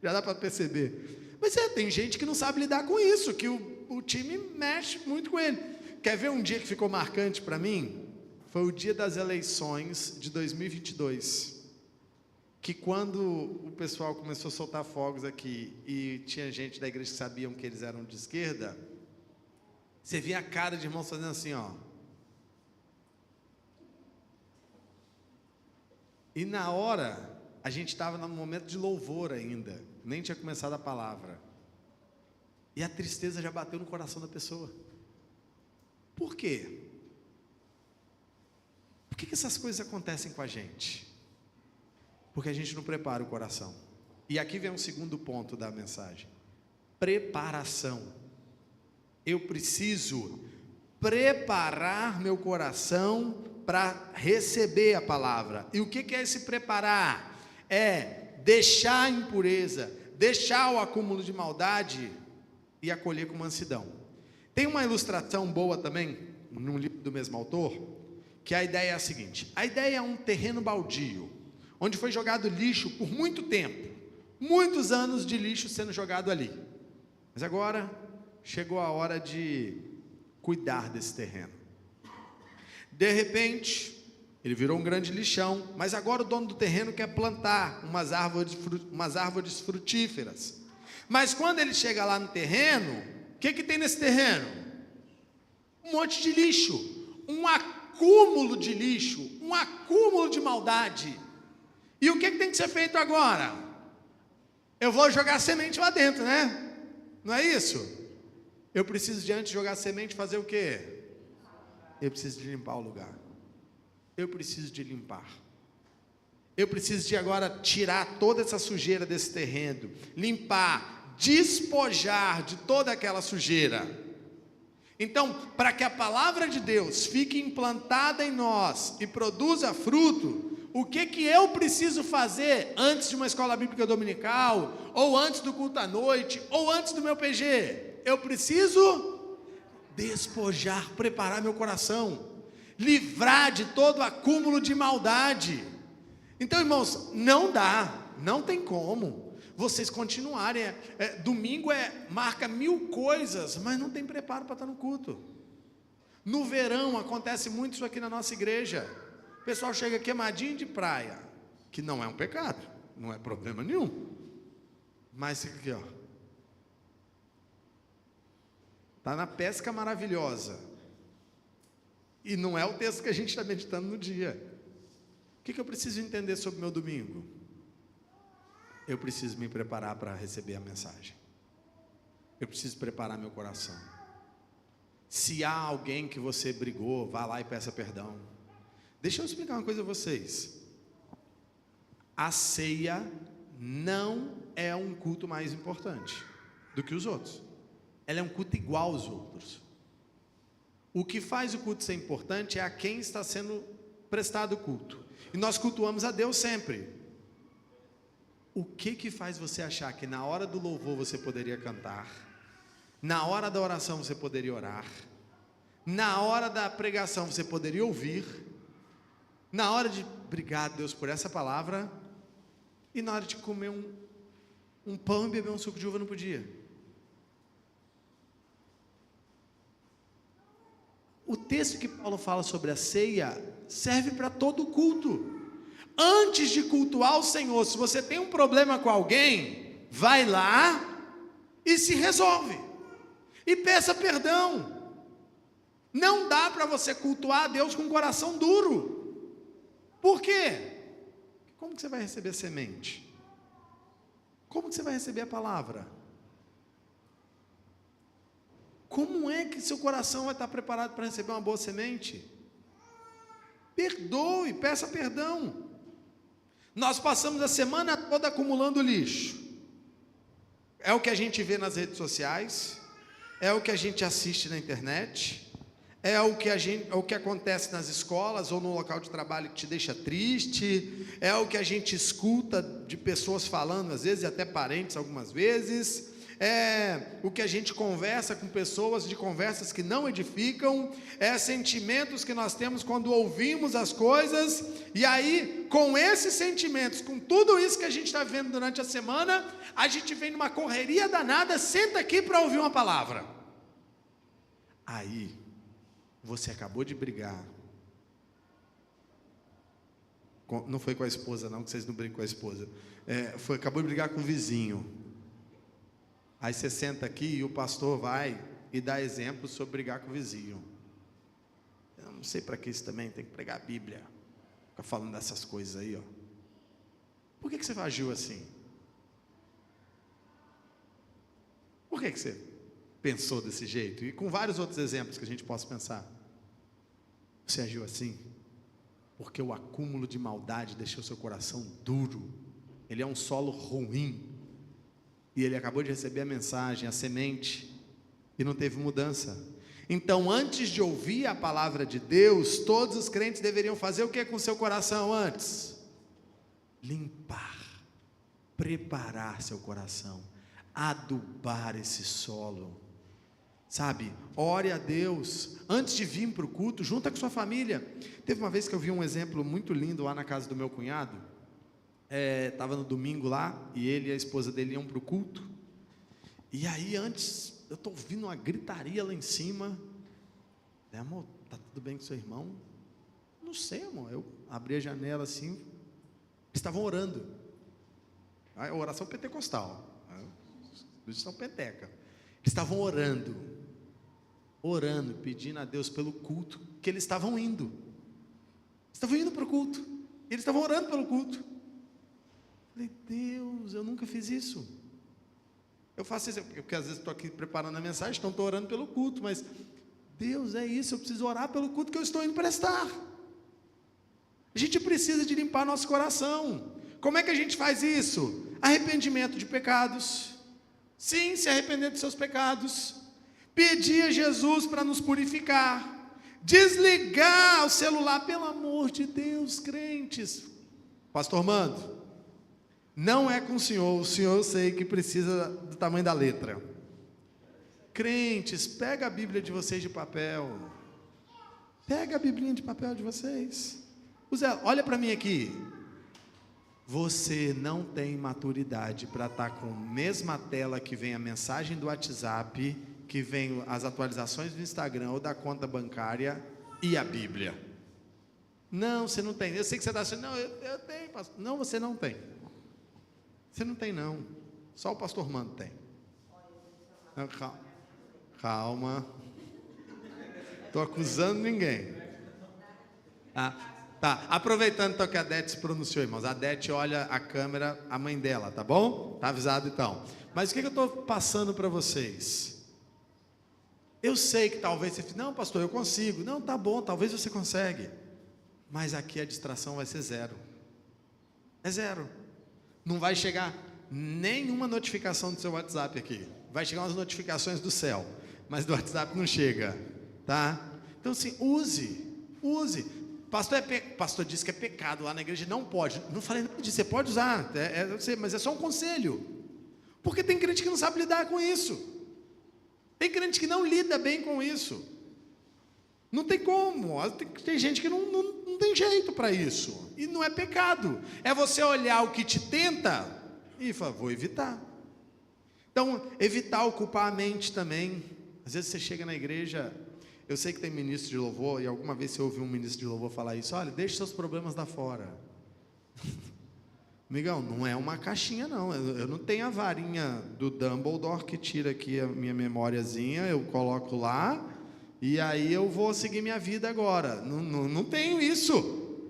já dá para perceber. Mas tem gente que não sabe lidar com isso, que o time mexe muito com ele. Quer ver um dia que ficou marcante para mim? Foi o dia das eleições de 2022. Que quando o pessoal começou a soltar fogos aqui e tinha gente da igreja que sabiam que eles eram de esquerda, você via a cara de irmãos fazendo assim, ó. E na hora, a gente estava num momento de louvor ainda, nem tinha começado a palavra. E a tristeza já bateu no coração da pessoa. Por quê? Por que essas coisas acontecem com a gente? Porque a gente não prepara o coração. E aqui vem um segundo ponto da mensagem. Preparação. Eu preciso preparar meu coração para receber a palavra. E o que é esse preparar? É deixar a impureza, deixar o acúmulo de maldade e acolher com mansidão. Tem uma ilustração boa também, num livro do mesmo autor, que a ideia é a seguinte. A ideia é um terreno baldio, onde foi jogado lixo por muito tempo, muitos anos de lixo sendo jogado ali. Mas agora chegou a hora de cuidar desse terreno. De repente, ele virou um grande lixão, mas agora o dono do terreno quer plantar umas árvores frutíferas. Mas quando ele chega lá no terreno, o que tem nesse terreno? Um monte de lixo, um acúmulo de lixo, um acúmulo de maldade. E o que tem que ser feito agora? Eu vou jogar semente lá dentro, né? Não é isso? Eu preciso, de antes de jogar semente, fazer o quê? Eu preciso de limpar o lugar. Eu preciso de limpar. Eu preciso de agora tirar toda essa sujeira desse terreno, limpar, despojar de toda aquela sujeira. Então, para que a palavra de Deus fique implantada em nós e produza fruto, o que eu preciso fazer antes de uma escola bíblica dominical, ou antes do culto à noite, ou antes do meu PG? Eu preciso despojar, preparar meu coração, livrar de todo acúmulo de maldade. Então, irmãos, não tem como vocês continuarem. Domingo marca 1000 coisas, mas não tem preparo para estar no culto. No verão acontece muito isso aqui na nossa igreja. O pessoal chega queimadinho de praia, que não é um pecado, não é problema nenhum. Mas fica aqui, ó. Está na pesca maravilhosa. E não é o texto que a gente está meditando no dia. O que eu preciso entender sobre o meu domingo? Eu preciso me preparar para receber a mensagem. Eu preciso preparar meu coração. Se há alguém que você brigou, vá lá e peça perdão. Deixa eu explicar uma coisa a vocês. A ceia não é um culto mais importante do que os outros. Ela é um culto igual aos outros. O que faz o culto ser importante é a quem está sendo prestado o culto. E nós cultuamos a Deus sempre. O que faz você achar que na hora do louvor você poderia cantar, na hora da oração você poderia orar, na hora da pregação você poderia ouvir, na hora de obrigado Deus por essa palavra, e na hora de comer um pão e beber um suco de uva não podia? O texto que Paulo fala sobre a ceia serve para todo culto. Antes de cultuar o Senhor, se você tem um problema com alguém, vai lá e se resolve. E peça perdão. Não dá para você cultuar a Deus com um coração duro. Por quê? Como que você vai receber semente? Como que você vai receber a palavra? Como é que seu coração vai estar preparado para receber uma boa semente? Perdoe, peça perdão. Nós passamos a semana toda acumulando lixo. É o que a gente vê nas redes sociais, é o que a gente assiste na internet, é o que acontece nas escolas ou no local de trabalho que te deixa triste, é o que a gente escuta de pessoas falando, às vezes, e até parentes algumas vezes, é o que a gente conversa com pessoas de conversas que não edificam, é sentimentos que nós temos quando ouvimos as coisas, e aí, com esses sentimentos, com tudo isso que a gente está vivendo durante a semana, a gente vem numa correria danada, senta aqui para ouvir uma palavra. Aí, você acabou de brigar, não foi com a esposa não, que vocês não brigam com a esposa, acabou de brigar com o vizinho. Aí você senta aqui e o pastor vai e dá exemplos sobre brigar com o vizinho. Eu não sei para que isso também, tem que pregar a Bíblia. Fica falando dessas coisas aí, ó. Por que você agiu assim? Por que você pensou desse jeito? E com vários outros exemplos que a gente possa pensar. Você agiu assim porque o acúmulo de maldade deixou seu coração duro. Ele é um solo ruim. E ele acabou de receber a mensagem, a semente, e não teve mudança. Então, antes de ouvir a palavra de Deus, todos os crentes deveriam fazer o que com seu coração antes? Limpar, preparar seu coração, adubar esse solo. Sabe, ore a Deus, antes de vir para o culto, junta com sua família. Teve uma vez que eu vi um exemplo muito lindo lá na casa do meu cunhado. Estava no domingo lá, e ele e a esposa dele iam para o culto, e aí antes, eu estou ouvindo uma gritaria lá em cima, amor, está tudo bem com seu irmão? Não sei, amor, eu abri a janela assim, eles estavam orando, a oração pentecostal, eles são penteca, eles estavam orando, pedindo a Deus pelo culto, que eles estavam indo para o culto, eles estavam orando pelo culto. Falei, Deus, eu nunca fiz isso. Eu faço isso, porque às vezes estou aqui preparando a mensagem, então estou orando pelo culto, mas Deus, é isso, eu preciso orar pelo culto que eu estou indo prestar. A gente precisa de limpar nosso coração. Como é que a gente faz isso? Arrependimento de pecados. Sim, se arrepender dos seus pecados. Pedir a Jesus para nos purificar. Desligar o celular, pelo amor de Deus, crentes. Pastor Mando, não é com o senhor eu sei que precisa do tamanho da letra. Crentes, pega a Bíblia de vocês de papel. Pega a Biblinha de papel de vocês. Olha para mim aqui. Você não tem maturidade para estar com a mesma tela que vem a mensagem do WhatsApp que vem as atualizações do Instagram ou da conta bancária e a Bíblia. Não, você não tem. Eu sei que você está achando, não, eu tenho, pastor. Não, você não tem. Você não tem, não. Só o pastor Mando tem. Não, calma. Estou acusando ninguém. Tá. Aproveitando então que a Dete se pronunciou, irmãos. A Dete olha a câmera, a mãe dela, tá bom? Tá avisado então. Mas o que eu estou passando para vocês? Eu sei que talvez você fale, não, pastor, eu consigo. Não, tá bom, talvez você consegue. Mas aqui a distração vai ser zero. É zero. Não vai chegar nenhuma notificação do seu WhatsApp aqui. Vai chegar umas notificações do céu, mas do WhatsApp não chega, tá? Então assim, use. Pastor disse que é pecado lá na igreja, não pode. Não falei nada disso, você pode usar, mas é só um conselho. Porque tem crente que não sabe lidar com isso. Tem crente que não lida bem com isso. Não tem como. Tem gente que não tem jeito para isso. E não é pecado. É você olhar o que te tenta e falar, vou evitar. Então, evitar ocupar a mente também. Às vezes você chega na igreja, eu sei que tem ministro de louvor, e alguma vez você ouviu um ministro de louvor falar isso, olha, deixe seus problemas lá fora. Amigão, não é uma caixinha não, eu não tenho a varinha do Dumbledore que tira aqui a minha memóriazinha, eu coloco lá, e aí eu vou seguir minha vida agora. Não tenho isso.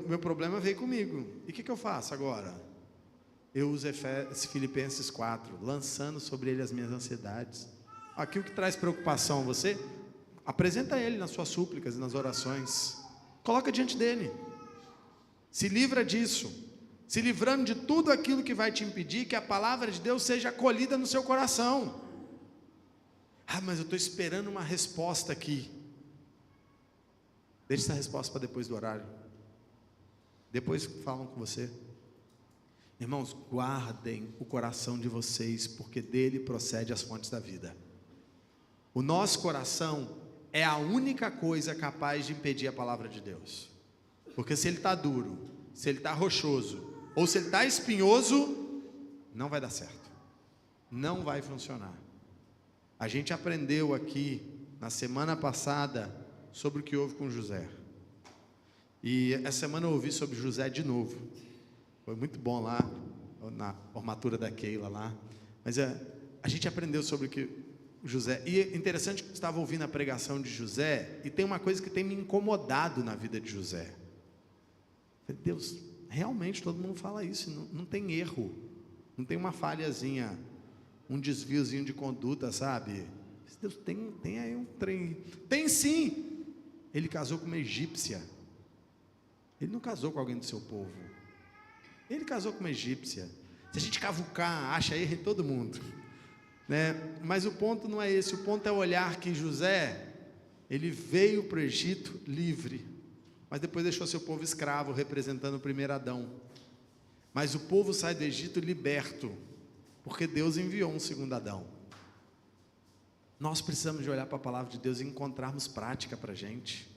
Meu problema veio comigo. E o que eu faço agora? Eu uso Filipenses 4, lançando sobre ele as minhas ansiedades. Aquilo que traz preocupação a você, apresenta ele nas suas súplicas e nas orações. Coloca diante dele. Se livra disso. Se livrando de tudo aquilo que vai te impedir que a palavra de Deus seja acolhida no seu coração. Mas eu estou esperando uma resposta aqui. Deixe essa resposta para depois do horário. Depois falam com você. Irmãos, guardem o coração de vocês, porque dele procede as fontes da vida. O nosso coração é a única coisa capaz de impedir a palavra de Deus. Porque se ele está duro, se ele está rochoso, ou se ele está espinhoso, não vai dar certo. Não vai funcionar. A gente aprendeu aqui, na semana passada, sobre o que houve com José. E essa semana eu ouvi sobre José de novo. Foi muito bom lá, na formatura da Keila lá. Mas a gente aprendeu sobre o que José... E é interessante que eu estava ouvindo a pregação de José, e tem uma coisa que tem me incomodado na vida de José. Deus, realmente todo mundo fala isso, não tem erro. Não tem uma falhazinha, um desviozinho de conduta, sabe? Deus tem aí um trem. Tem sim. Ele casou com uma egípcia. Ele não casou com alguém do seu povo. Ele casou com uma egípcia. Se a gente cavucar, acha erro em todo mundo, né? Mas o ponto não é esse. O ponto é olhar que José, ele veio para o Egito livre, mas depois deixou seu povo escravo, representando o primeiro Adão. Mas o povo sai do Egito liberto, porque Deus enviou um segundo Adão. Nós precisamos de olhar para a palavra de Deus e encontrarmos prática para a gente.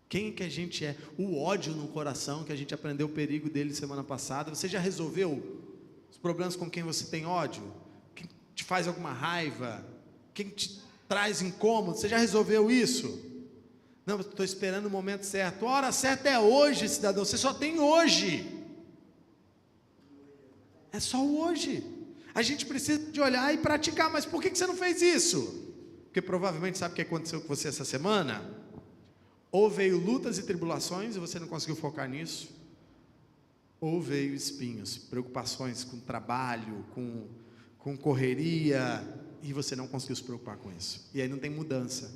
Quem que a gente é? O ódio no coração, que a gente aprendeu o perigo dele semana passada. Você já resolveu os problemas com quem você tem ódio? Quem te faz alguma raiva? Quem te traz incômodo? Você já resolveu isso? Não, estou esperando o momento certo. A hora certa é hoje, cidadão. Você só tem hoje. É só o hoje. A gente precisa de olhar e praticar. Mas por que você não fez isso? Porque provavelmente sabe o que aconteceu com você essa semana? Ou veio lutas e tribulações e você não conseguiu focar nisso, ou veio espinhos, preocupações com trabalho, com correria, e você não conseguiu se preocupar com isso. E aí não tem mudança.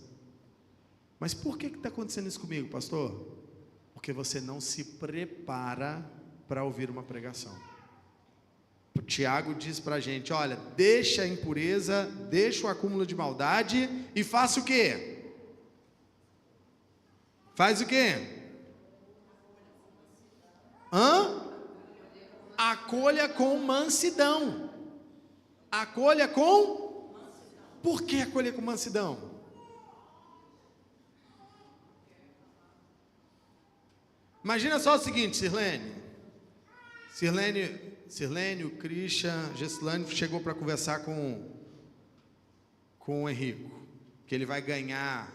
Mas por que está acontecendo isso comigo, pastor? Porque você não se prepara para ouvir uma pregação. O Tiago diz para a gente, olha, deixa a impureza, deixa o acúmulo de maldade e faça o quê? Faz o quê? Acolha com mansidão. Acolha com? Por que acolher com mansidão? Imagina só o seguinte, Sirlene, o Christian, Gessilane chegou para conversar com com o Henrico, que ele vai ganhar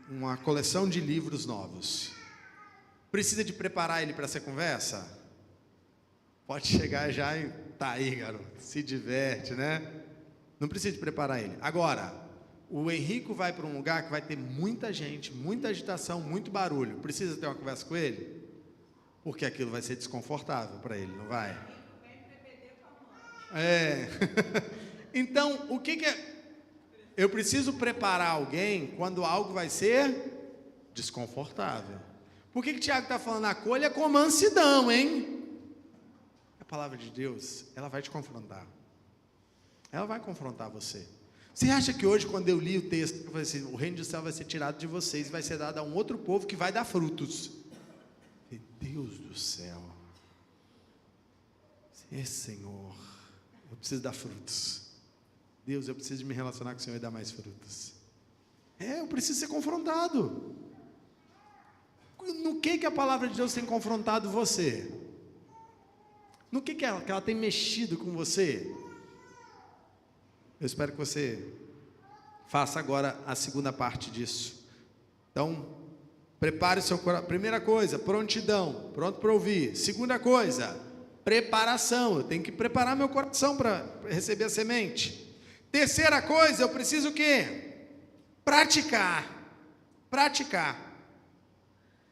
uma coleção de livros novos. Precisa de preparar ele para essa conversa? Pode chegar já e tá aí, garoto, se diverte, né? Não precisa de preparar ele. Agora, o Henrico vai para um lugar que vai ter muita gente, muita agitação, muito barulho. Precisa ter uma conversa com ele? Porque aquilo vai ser desconfortável para ele, não vai? Então, o que é? Eu preciso preparar alguém quando algo vai ser desconfortável. Por que Tiago está falando? Acolha com mansidão, hein? A palavra de Deus, ela vai te confrontar. Ela vai confrontar você. Você acha que hoje, quando eu li o texto, eu falei assim, o reino do céu vai ser tirado de vocês e vai ser dado a um outro povo que vai dar frutos? Meu Deus do céu. Senhor, eu preciso dar frutos. Deus, eu preciso de me relacionar com o Senhor e dar mais frutos. Eu preciso ser confrontado. No que a palavra de Deus tem confrontado você? No que ela tem mexido com você? Eu espero que você faça agora a segunda parte disso. Então, prepare o seu coração. Primeira coisa, prontidão, pronto para ouvir. Segunda coisa, preparação. Eu tenho que preparar meu coração para receber a semente. Terceira coisa, eu preciso o quê? Praticar.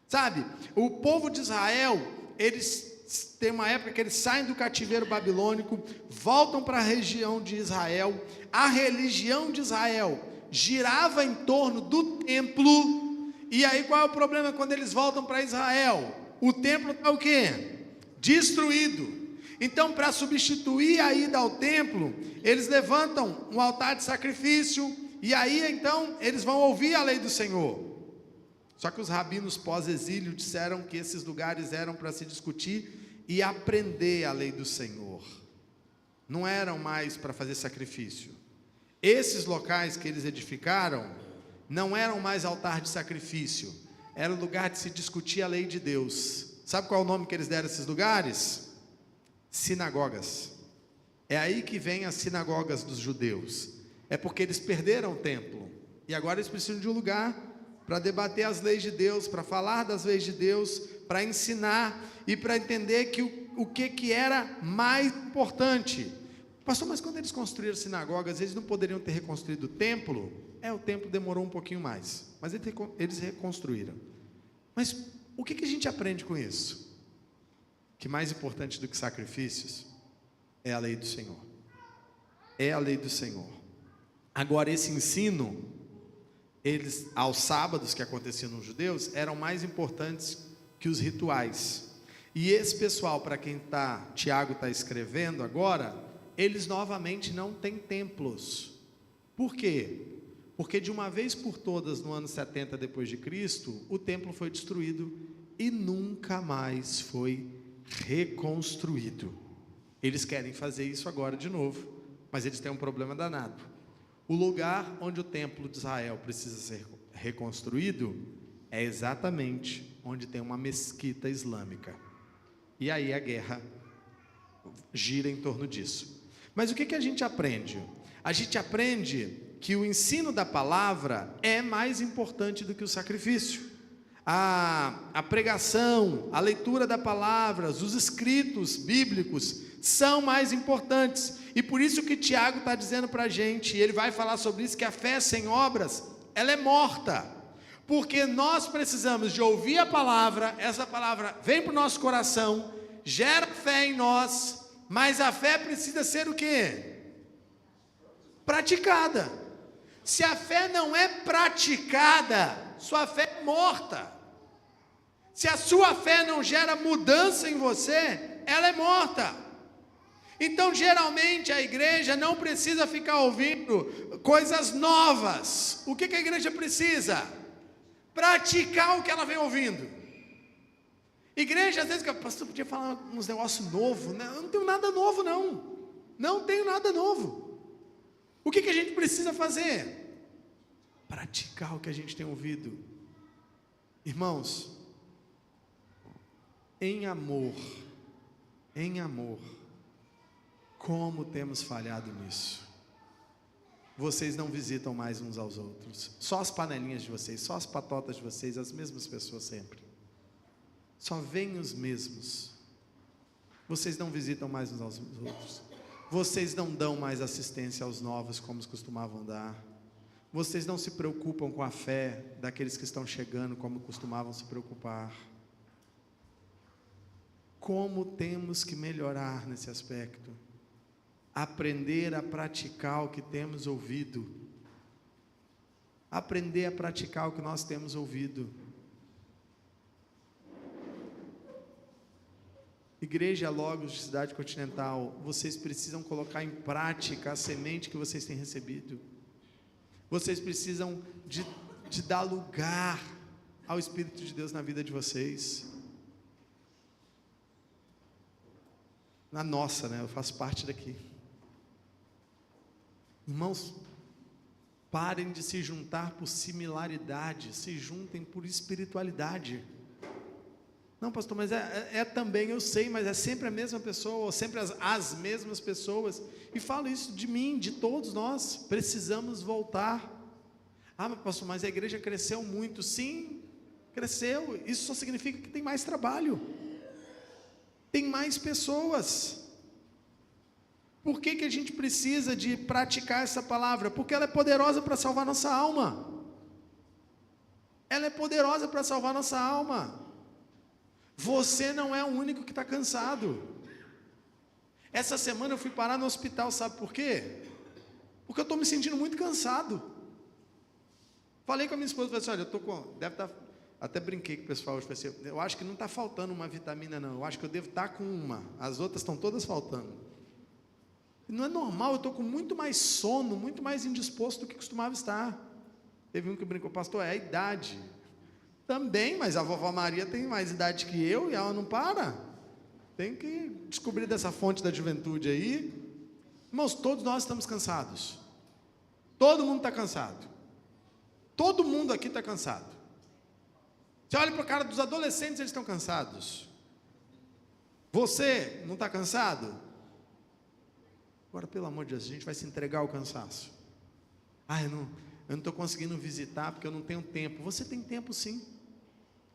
Sabe, o povo de Israel, eles têm uma época que eles saem do cativeiro babilônico, voltam para a região de Israel. A religião de Israel girava em torno do templo. E aí qual é o problema quando eles voltam para Israel? O templo está o quê? Destruído. Então, para substituir a ida ao templo, eles levantam um altar de sacrifício, e aí então eles vão ouvir a lei do Senhor. Só que os rabinos pós-exílio disseram que esses lugares eram para se discutir e aprender a lei do Senhor. Não eram mais para fazer sacrifício. Esses locais que eles edificaram não eram mais altar de sacrifício, era lugar de se discutir a lei de Deus. Sabe qual é o nome que eles deram a esses lugares? Sinagogas. É aí que vem as sinagogas dos judeus. É porque eles perderam o templo e agora eles precisam de um lugar para debater as leis de Deus, para falar das leis de Deus, para ensinar e para entender que o que era mais importante. Pastor, mas quando eles construíram sinagogas, eles não poderiam ter reconstruído o templo? O templo demorou um pouquinho mais, mas eles reconstruíram. Mas o que a gente aprende com isso? Que mais importante do que sacrifícios é a lei do Senhor. É a lei do Senhor. Agora, esse ensino, aos sábados que aconteciam nos judeus, eram mais importantes que os rituais. E esse pessoal, para quem Tiago está escrevendo agora, eles novamente não têm templos. Por quê? Porque de uma vez por todas, no ano 70 depois de Cristo, o templo foi destruído e nunca mais foi reconstruído. Eles querem fazer isso agora de novo, mas eles têm um problema danado. O lugar onde o templo de Israel precisa ser reconstruído é exatamente onde tem uma mesquita islâmica. E aí a guerra gira em torno disso. Mas o que a gente aprende? A gente aprende que o ensino da palavra é mais importante do que o sacrifício. A pregação, a leitura da palavra, os escritos bíblicos são mais importantes. E por isso que Tiago está dizendo para a gente, e ele vai falar sobre isso, que a fé sem obras, ela é morta. Porque nós precisamos de ouvir a palavra, essa palavra vem para o nosso coração, gera fé em nós, mas a fé precisa ser o quê? Praticada. Se a fé não é praticada, sua fé é morta. Se a sua fé não gera mudança em você, ela é morta. Então, geralmente, a igreja não precisa ficar ouvindo coisas novas. O que a igreja precisa? Praticar o que ela vem ouvindo. Igreja, às vezes, o pastor podia falar uns negócios novos, né? Eu não tenho nada novo, não. Não tenho nada novo. O que a gente precisa fazer? Praticar o que a gente tem ouvido. Irmãos, em amor, como temos falhado nisso? vocês não visitam mais uns aos outros. Só as panelinhas de vocês, só as patotas de vocês, as mesmas pessoas sempre. Só vêm os mesmos. Vocês não visitam mais uns aos outros. Vocês não dão mais assistência aos novos como costumavam dar. Vocês não se preocupam com a fé daqueles que estão chegando como costumavam se preocupar. Como temos que melhorar nesse aspecto? Aprender a praticar o que temos ouvido. Aprender a praticar o que nós temos ouvido. Igreja Logos de Cidade Continental, vocês precisam colocar em prática a semente que vocês têm recebido. Vocês precisam de dar lugar ao Espírito de Deus na vida de vocês. Na nossa, né? Eu faço parte daqui. Irmãos, parem de se juntar por similaridade, se juntem por espiritualidade. Não, pastor, mas é também, eu sei, mas é sempre a mesma pessoa, ou sempre as mesmas pessoas. E falo isso de mim, de todos nós. Precisamos voltar. Ah, mas pastor, mas a igreja cresceu muito. Sim, cresceu. Isso só significa que tem mais trabalho. Tem mais pessoas. Por que a gente precisa de praticar essa palavra? Porque ela é poderosa para salvar nossa alma. Ela é poderosa para salvar nossa alma. Você não é o único que está cansado. Essa semana eu fui parar no hospital, sabe por quê? Porque eu estou me sentindo muito cansado. Falei com a minha esposa, falei assim, olha, eu estou com... Deve estar... Até brinquei com o pessoal hoje, falei assim, eu acho que não está faltando uma vitamina não, eu acho que eu devo estar com uma, as outras estão todas faltando. Não é normal, eu estou com muito mais sono, muito mais indisposto do que costumava estar. Teve um que brincou, pastor, é a idade. Também, mas a vovó Maria tem mais idade que eu e ela não para. Tem que descobrir dessa fonte da juventude aí. Irmãos, todos nós estamos cansados. Todo mundo está cansado. Todo mundo aqui está cansado. Você olha para o cara dos adolescentes, eles estão cansados. Você não está cansado? Agora, pelo amor de Deus, a gente vai se entregar ao cansaço. Ah, eu não estou conseguindo visitar porque eu não tenho tempo. Você tem tempo sim.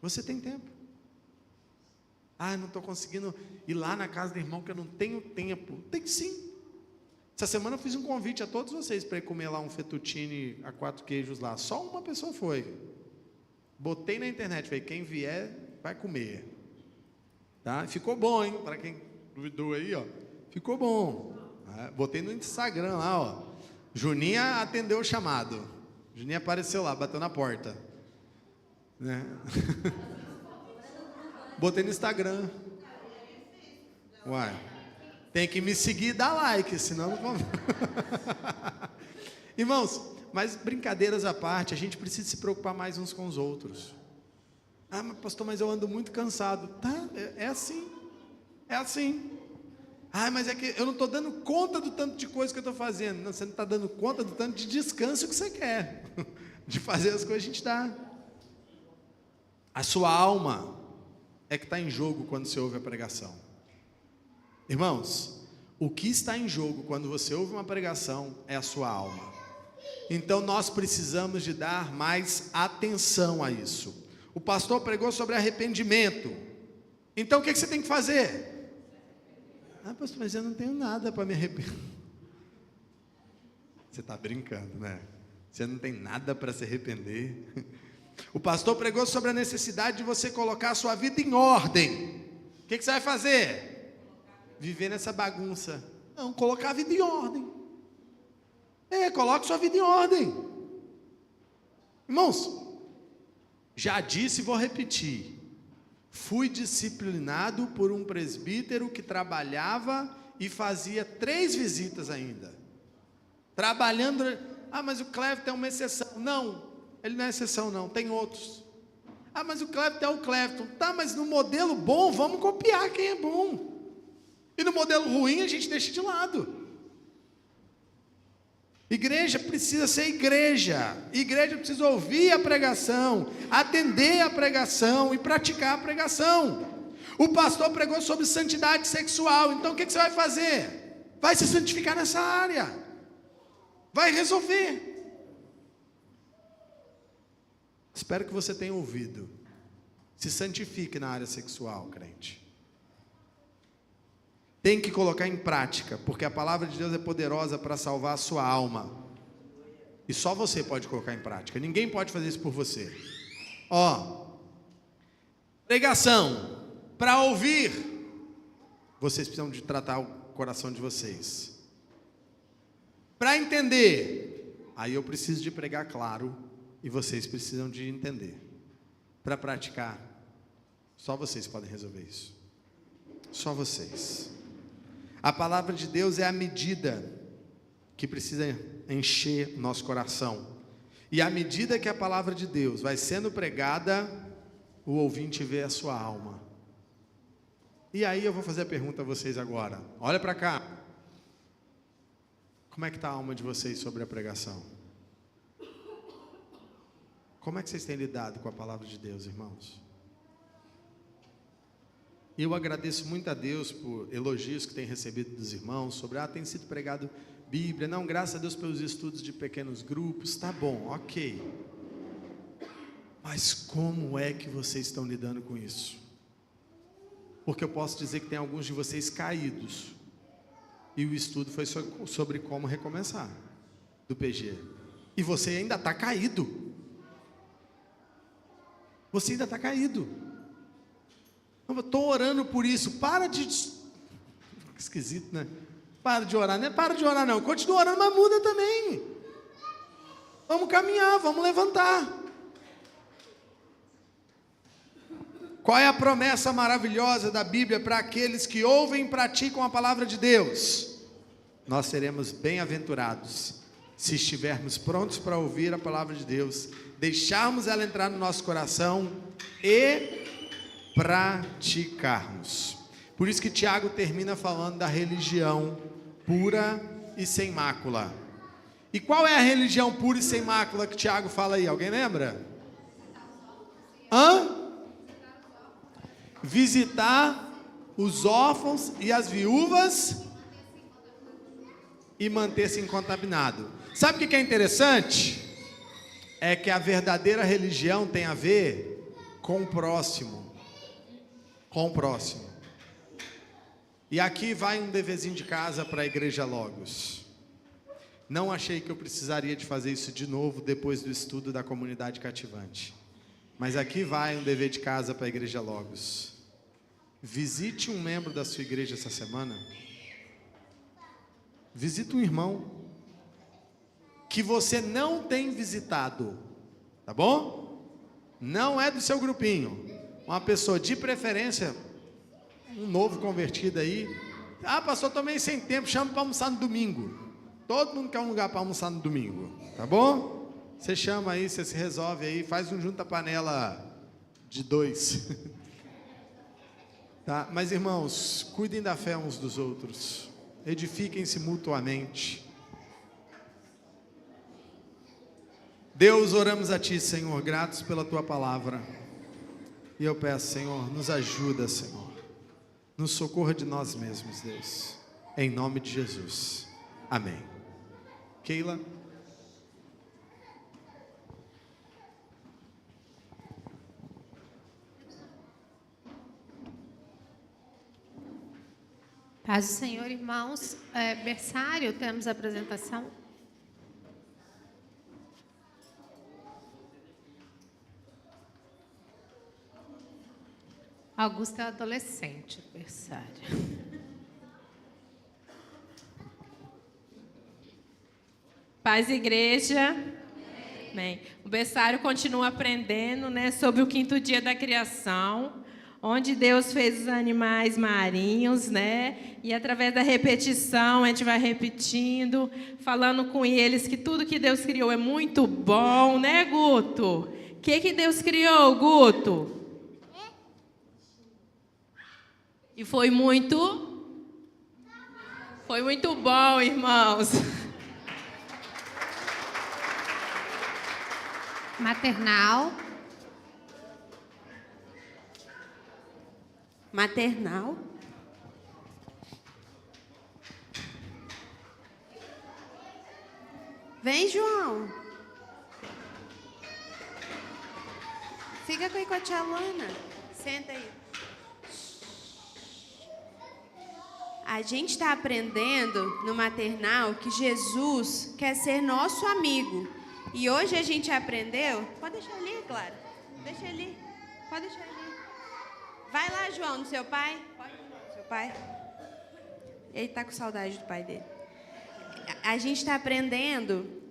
Você tem tempo. Ah, eu não estou conseguindo ir lá na casa do irmão porque eu não tenho tempo. Tem sim. Essa semana eu fiz um convite a todos vocês para ir comer lá um fettuccine a 4 queijos lá. Só uma pessoa foi. Botei na internet, falei, quem vier vai comer. Tá? Ficou bom, hein? Para quem duvidou aí, ó. Ficou bom. Botei no Instagram lá, ó. Juninha atendeu o chamado. Juninha apareceu lá, bateu na porta. Né? Botei no Instagram. Uai. Tem que me seguir e dar like, senão não vou. Irmãos, mas brincadeiras à parte, a gente precisa se preocupar mais uns com os outros. Ah, mas pastor, mas eu ando muito cansado. Tá, é assim. É assim. Ah, mas é que eu não estou dando conta do tanto de coisa que eu estou fazendo. Não, você não está dando conta do tanto de descanso que você quer. De fazer as coisas a gente dá. A sua alma é que está em jogo quando você ouve a pregação. Irmãos, o que está em jogo quando você ouve uma pregação é a sua alma. Então nós precisamos de dar mais atenção a isso. O pastor pregou sobre arrependimento. Então o que você tem que fazer? Ah, pastor, mas eu não tenho nada para me arrepender. Você está brincando, né? Você não tem nada para se arrepender. O pastor pregou sobre a necessidade de você colocar a sua vida em ordem. O que você vai fazer? Viver nessa bagunça. Não, colocar a vida em ordem. Coloque sua vida em ordem. Irmãos, já disse e vou repetir. Fui disciplinado por um presbítero que trabalhava e fazia 3 visitas ainda. Trabalhando... Ah, mas o Cleverton é uma exceção. Não, ele não é exceção não, tem outros. Ah, mas o Cleverton é o Cleverton. Tá, mas no modelo bom, vamos copiar quem é bom. E no modelo ruim, a gente deixa de lado. Igreja precisa ser igreja. Igreja precisa ouvir a pregação, atender a pregação e praticar a pregação. O pastor pregou sobre santidade sexual. Então o que você vai fazer? Vai se santificar nessa área. Vai resolver. Espero que você tenha ouvido. Se santifique na área sexual, crente. Tem que colocar em prática, porque a palavra de Deus é poderosa para salvar a sua alma. E só você pode colocar em prática. Ninguém pode fazer isso por você. Pregação. Para ouvir, vocês precisam de tratar o coração de vocês. Para entender, aí eu preciso de pregar claro e vocês precisam de entender. Para praticar, só vocês podem resolver isso. Só vocês. A palavra de Deus é a medida que precisa encher nosso coração. E à medida que a palavra de Deus vai sendo pregada, o ouvinte vê a sua alma. E aí eu vou fazer a pergunta a vocês agora. Olha para cá. Como é que está a alma de vocês sobre a pregação? Como é que vocês têm lidado com a palavra de Deus, irmãos? E eu agradeço muito a Deus por elogios que tem recebido dos irmãos sobre, tem sido pregado Bíblia. Não, graças a Deus pelos estudos de pequenos grupos. Tá bom, ok. Mas como é que vocês estão lidando com isso? Porque eu posso dizer que tem alguns de vocês caídos. E o estudo foi sobre como recomeçar, do PG. E você ainda está caído. Você ainda está caído. Eu estou orando por isso. Para de... Esquisito, né? Para de orar, né? Para de orar não. Continua orando, mas muda também. Vamos caminhar, vamos levantar. Qual é a promessa maravilhosa da Bíblia para aqueles que ouvem e praticam a palavra de Deus? Nós seremos bem-aventurados se estivermos prontos para ouvir a palavra de Deus, deixarmos ela entrar no nosso coração e praticarmos. Por isso que Tiago termina falando da religião pura e sem mácula. E qual é a religião pura e sem mácula que Tiago fala aí? Alguém lembra? Visitar os órfãos e as viúvas e manter-se incontaminado. Sabe o que é interessante? É que a verdadeira religião tem a ver com o próximo. Com o próximo. E aqui vai um deverzinho de casa para a Igreja Logos. Não achei que eu precisaria de fazer isso de novo depois do estudo da comunidade cativante. Mas aqui vai um dever de casa para a Igreja Logos. Visite um membro da sua igreja essa semana. Visite um irmão que você não tem visitado, tá bom? Não é do seu grupinho. Uma pessoa de preferência, um novo convertido aí. Pastor, tomei sem tempo, chama para almoçar no domingo. Todo mundo quer um lugar para almoçar no domingo, tá bom? Você chama aí, você se resolve aí, faz um junta-panela de 2. Tá? Mas irmãos, cuidem da fé uns dos outros. Edifiquem-se mutuamente. Deus, oramos a Ti, Senhor, gratos pela Tua palavra. E eu peço, Senhor, nos ajuda, Senhor. Nos socorra de nós mesmos, Deus. Em nome de Jesus. Amém. Keila. Paz do Senhor, irmãos. Berçário, temos a apresentação. Augusto é adolescente, berçário. Paz, igreja. Amém. O berçário continua aprendendo, sobre o 5º dia da criação, onde Deus fez os animais marinhos, E através da repetição, a gente vai repetindo, falando com eles que tudo que Deus criou é muito bom, Guto? O que Deus criou, Guto? E foi muito bom, irmãos. Maternal. Maternal. Vem, João. Fica aí com a tia Lana. Senta aí. A gente está aprendendo no maternal que Jesus quer ser nosso amigo. E hoje a gente aprendeu... Pode deixar ali, Clara. Deixa ali. Pode deixar ali. Vai lá, João, no seu pai. Pode ir no seu pai. Ele está com saudade do pai dele. A gente está aprendendo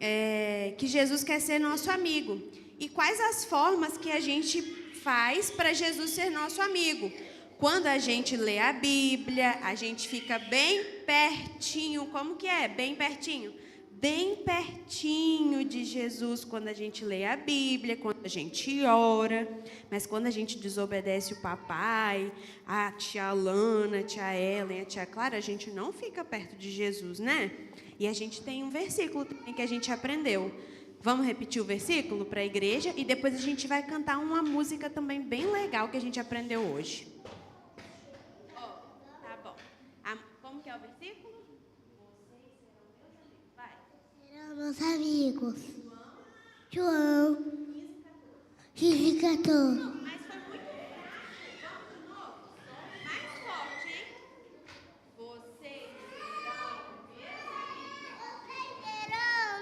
que Jesus quer ser nosso amigo. E quais as formas que a gente faz para Jesus ser nosso amigo? Quando a gente lê a Bíblia, a gente fica bem pertinho. Como que é? Bem pertinho? Bem pertinho de Jesus quando a gente lê a Bíblia, quando a gente ora. Mas quando a gente desobedece o papai, a tia Lana, a tia Ellen, a tia Clara, a gente não fica perto de Jesus, né? E a gente tem um versículo também que a gente aprendeu. Vamos repetir o versículo para a igreja e depois a gente vai cantar uma música também bem legal que a gente aprendeu hoje. Tá bom. Como que é o versículo? Serão meus amigos. João. 15, 14. Mas foi muito legal. Vamos de novo? Mais forte, hein? Vocês serão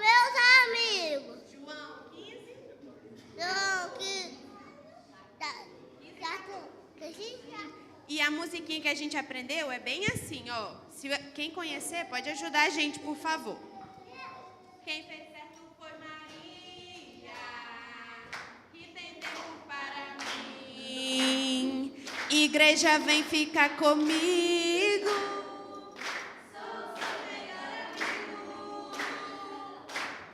Meus amigos. João 15. João 15. 14. E a musiquinha que a gente aprendeu é bem assim, ó. Quem conhecer, pode ajudar a gente, por favor. Quem fez certo foi Maria, que tem tempo para mim. Igreja, vem ficar comigo. Sou seu melhor amigo.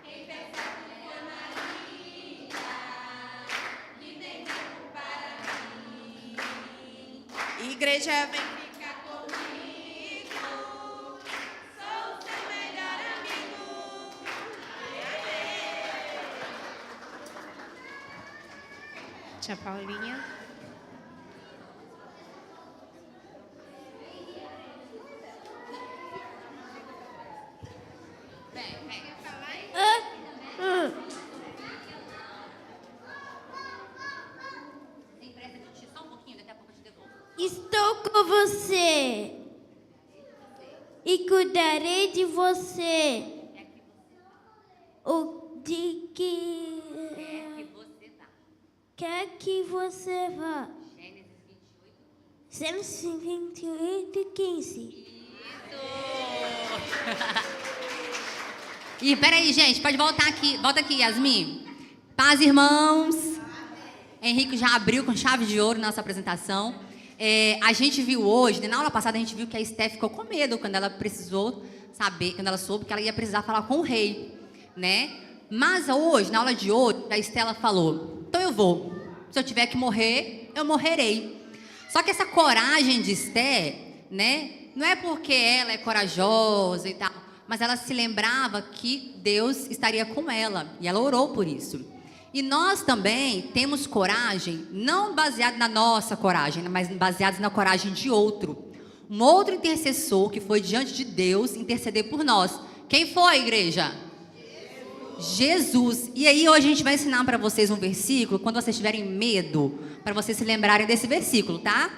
Quem fez certo foi Maria, que tem tempo para mim. Igreja, vem ficar comigo. Sou seu melhor amigo. Tia Paulinha. Estou com você e cuidarei de você. O de que quer que você vá. Gênesis 28, 15. E peraí, gente, pode voltar aqui. Volta aqui, Yasmin. Paz, irmãos. Henrique já abriu com chave de ouro nossa apresentação. A gente viu hoje, na aula passada, a gente viu que a Esté ficou com medo quando ela precisou saber, quando ela soube que ela ia precisar falar com o rei, né? Mas hoje, na aula de hoje, a Estela falou: então eu vou. Se eu tiver que morrer, eu morrerei. Só que essa coragem de Esté, né? Não é porque ela é corajosa e tal, mas ela se lembrava que Deus estaria com ela e ela orou por isso. E nós também temos coragem, não baseado na nossa coragem, mas baseados na coragem de outro. Um outro intercessor que foi diante de Deus interceder por nós. Quem foi, igreja? Jesus. E aí hoje a gente vai ensinar para vocês um versículo, quando vocês tiverem medo, para vocês se lembrarem desse versículo, tá?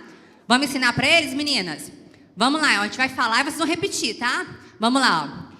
Vamos ensinar para eles, meninas? Vamos lá, a gente vai falar e vocês vão repetir, tá? Vamos lá, ó.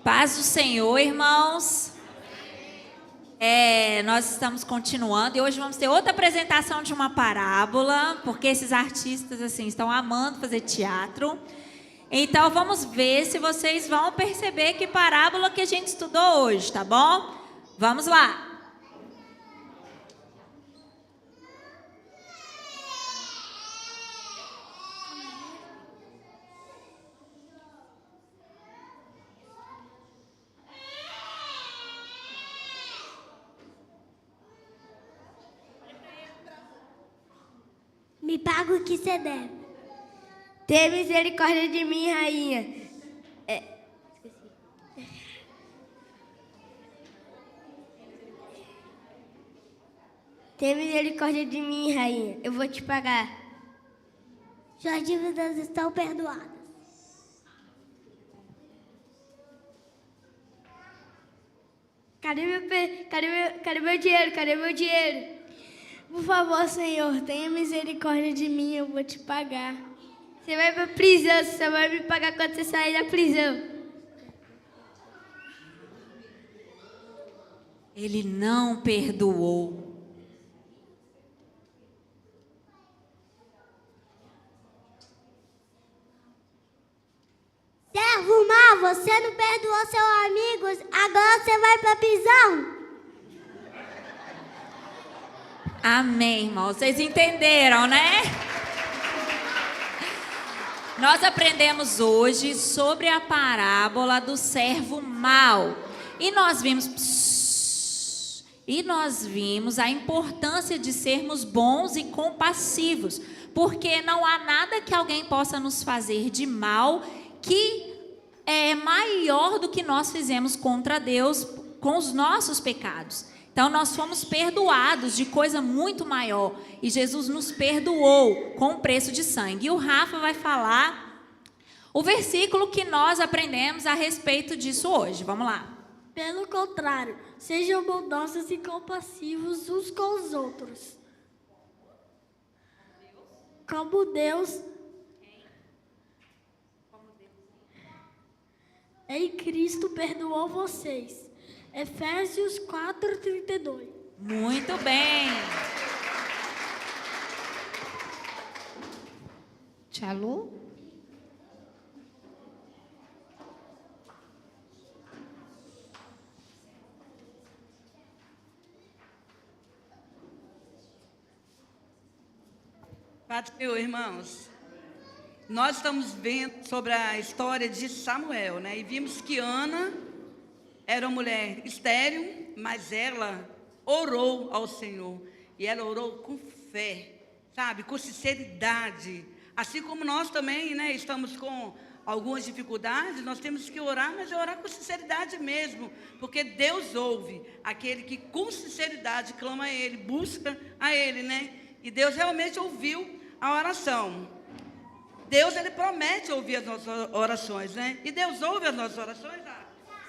Paz do Senhor, irmãos. Nós estamos continuando e hoje vamos ter outra apresentação de uma parábola, porque esses artistas assim estão amando fazer teatro. Então vamos ver se vocês vão perceber que parábola que a gente estudou hoje, tá bom? Vamos lá. Me paga o que você deve. Tenha misericórdia de mim, rainha. Tenha misericórdia de mim, rainha. Eu vou te pagar. Suas dívidas estão perdoadas. Cadê meu dinheiro? Cadê meu dinheiro? Por favor, Senhor, tenha misericórdia de mim, eu vou te pagar. Você vai pra prisão, você só vai me pagar quando você sair da prisão. Ele não perdoou. Servo mal, você não perdoou seus amigos, agora você vai pra prisão. Amém, irmãos. Vocês entenderam, né? Nós aprendemos hoje sobre a parábola do servo mau. E nós vimos a importância de sermos bons e compassivos, porque não há nada que alguém possa nos fazer de mal que é maior do que nós fizemos contra Deus com os nossos pecados. Então, nós fomos perdoados de coisa muito maior. E Jesus nos perdoou com o preço de sangue. E o Rafa vai falar o versículo que nós aprendemos a respeito disso hoje. Vamos lá. Pelo contrário, sejam bondosos e compassivos uns com os outros. Como Deus em Cristo perdoou vocês. Efésios 4:32. Muito bem. Tia Lu? Paz do Senhor, irmãos. Nós estamos vendo sobre a história de Samuel, né? E vimos que Ana era uma mulher estéril, mas ela orou ao Senhor. E ela orou com fé, sabe? Com sinceridade. Assim como nós também, né? Estamos com algumas dificuldades, nós temos que orar, mas é orar com sinceridade mesmo. Porque Deus ouve aquele que com sinceridade clama a Ele, busca a Ele, né? E Deus realmente ouviu a oração. Deus, Ele promete ouvir as nossas orações, né? E Deus ouve as nossas orações, ah?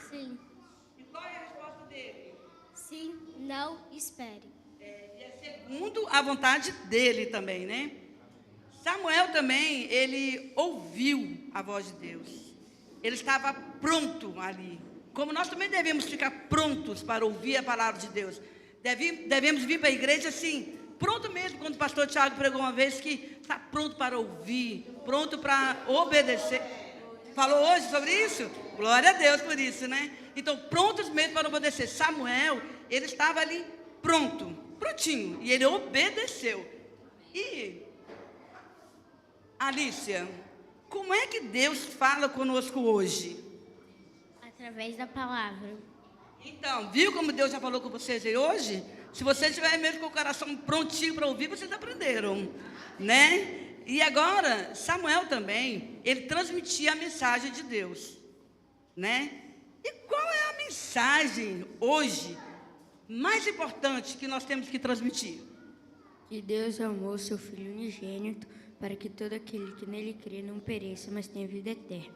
Sim. E qual é a resposta dele? Sim, não espere. E é segundo a vontade dele também, né? Samuel também, ele ouviu a voz de Deus. Ele estava pronto ali. Como nós também devemos ficar prontos para ouvir a palavra de Deus. Devemos vir para a igreja assim, pronto mesmo, quando o pastor Tiago pregou uma vez, que está pronto para ouvir, pronto para obedecer. Falou hoje sobre isso? Glória a Deus por isso, né? Então, prontos mesmo para obedecer. Samuel, ele estava ali pronto, prontinho, e ele obedeceu. E, Alícia, como é que Deus fala conosco hoje? Através da palavra. Então, viu como Deus já falou com vocês aí hoje? Se vocês estiverem mesmo com o coração prontinho para ouvir, vocês aprenderam, né? E agora, Samuel também, ele transmitia a mensagem de Deus, né? E qual é a mensagem hoje mais importante que nós temos que transmitir? Que Deus amou seu Filho unigênito para que todo aquele que nele crê não pereça, mas tenha vida eterna.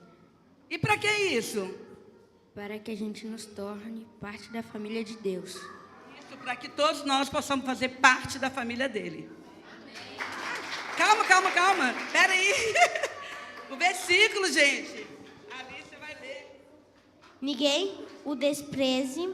E para que isso? Para que a gente nos torne parte da família de Deus. Isso, para que todos nós possamos fazer parte da família dele. Calma. Espera aí. O versículo, gente. Ali você vai ler. Ninguém o despreze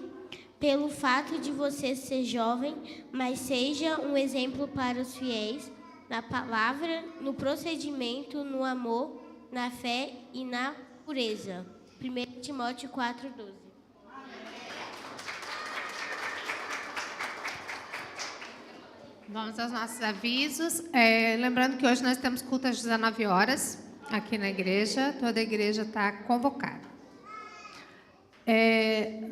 pelo fato de você ser jovem, mas seja um exemplo para os fiéis na palavra, no procedimento, no amor, na fé e na pureza. 1 Timóteo 4:12. Vamos aos nossos avisos. Lembrando que hoje nós temos culto às 19 horas aqui na igreja. Toda a igreja está convocada.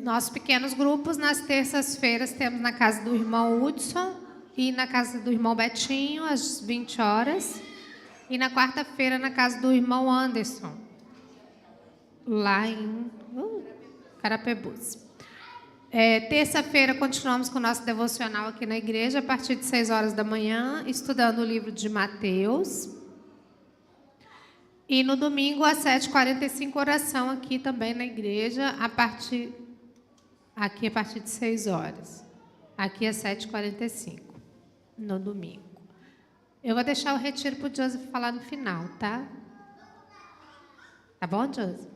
Nossos pequenos grupos, nas terças-feiras, temos na casa do irmão Hudson, e na casa do irmão Betinho, às 20 horas. E na quarta-feira, na casa do irmão Anderson, lá em Carapebus. Terça-feira, continuamos com o nosso devocional aqui na igreja, a partir de 6 horas da manhã, estudando o livro de Mateus. E no domingo, às 7h45, oração aqui também na igreja, a partir de 6 horas. Aqui às 7h45, no domingo. Eu vou deixar o retiro para o Joseph falar no final, tá? Tá bom, Joseph?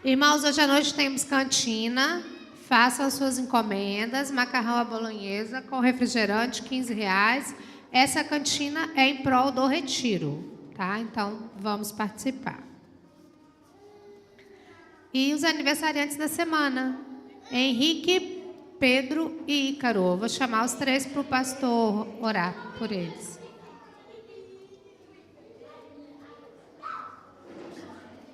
Irmãos, hoje à noite temos cantina. Façam suas encomendas, macarrão à bolonhesa com refrigerante, R$15. Essa cantina é em prol do retiro, tá? Então, vamos participar. E os aniversariantes da semana: Henrique, Pedro e Ícaro. Eu vou chamar os 3 para o pastor orar por eles.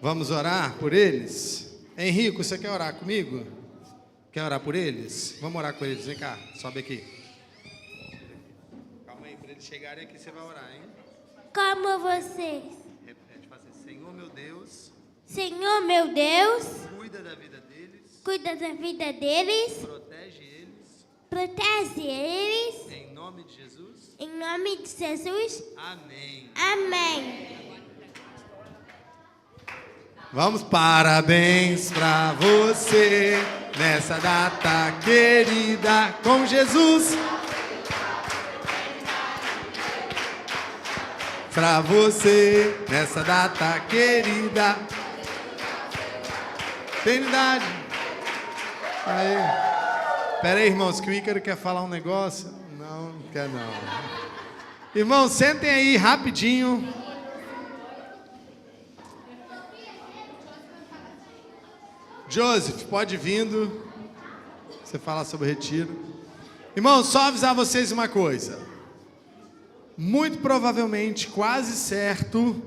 Vamos orar por eles? Henrico, você quer orar comigo? Quer orar por eles? Vamos orar com eles. Vem cá, sobe aqui. Calma aí, para eles chegarem aqui você vai orar, hein? Como vocês? Repete, faz assim: Senhor meu Deus, Senhor meu Deus, cuida da vida deles, cuida da vida deles, protege eles, em nome de Jesus. Em nome de Jesus. Amém. Amém. Vamos, parabéns pra você nessa data querida com Jesus. Pra você nessa data querida. Eternidade. Aí. Pera aí, irmãos, que o Ícaro quer falar um negócio. Não quer não. Irmãos, sentem aí rapidinho. Joseph, pode vindo. Você fala sobre o retiro. Irmãos, só avisar vocês uma coisa. Muito provavelmente, quase certo,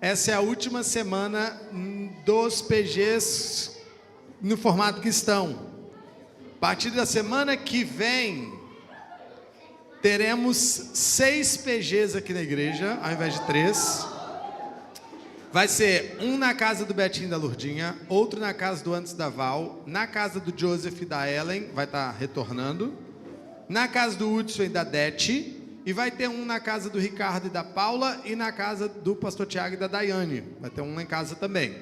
essa é a última semana dos PGs no formato que estão. A partir da semana que vem, teremos 6 PGs aqui na igreja, ao invés de 3. Vai ser um na casa do Betinho e da Lourdinha, outro na casa do Antes da Val, na casa do Joseph e da Ellen, vai estar retornando, na casa do Hudson e da Dete, e vai ter um na casa do Ricardo e da Paula, e na casa do pastor Tiago e da Daiane. Vai ter um lá em casa também.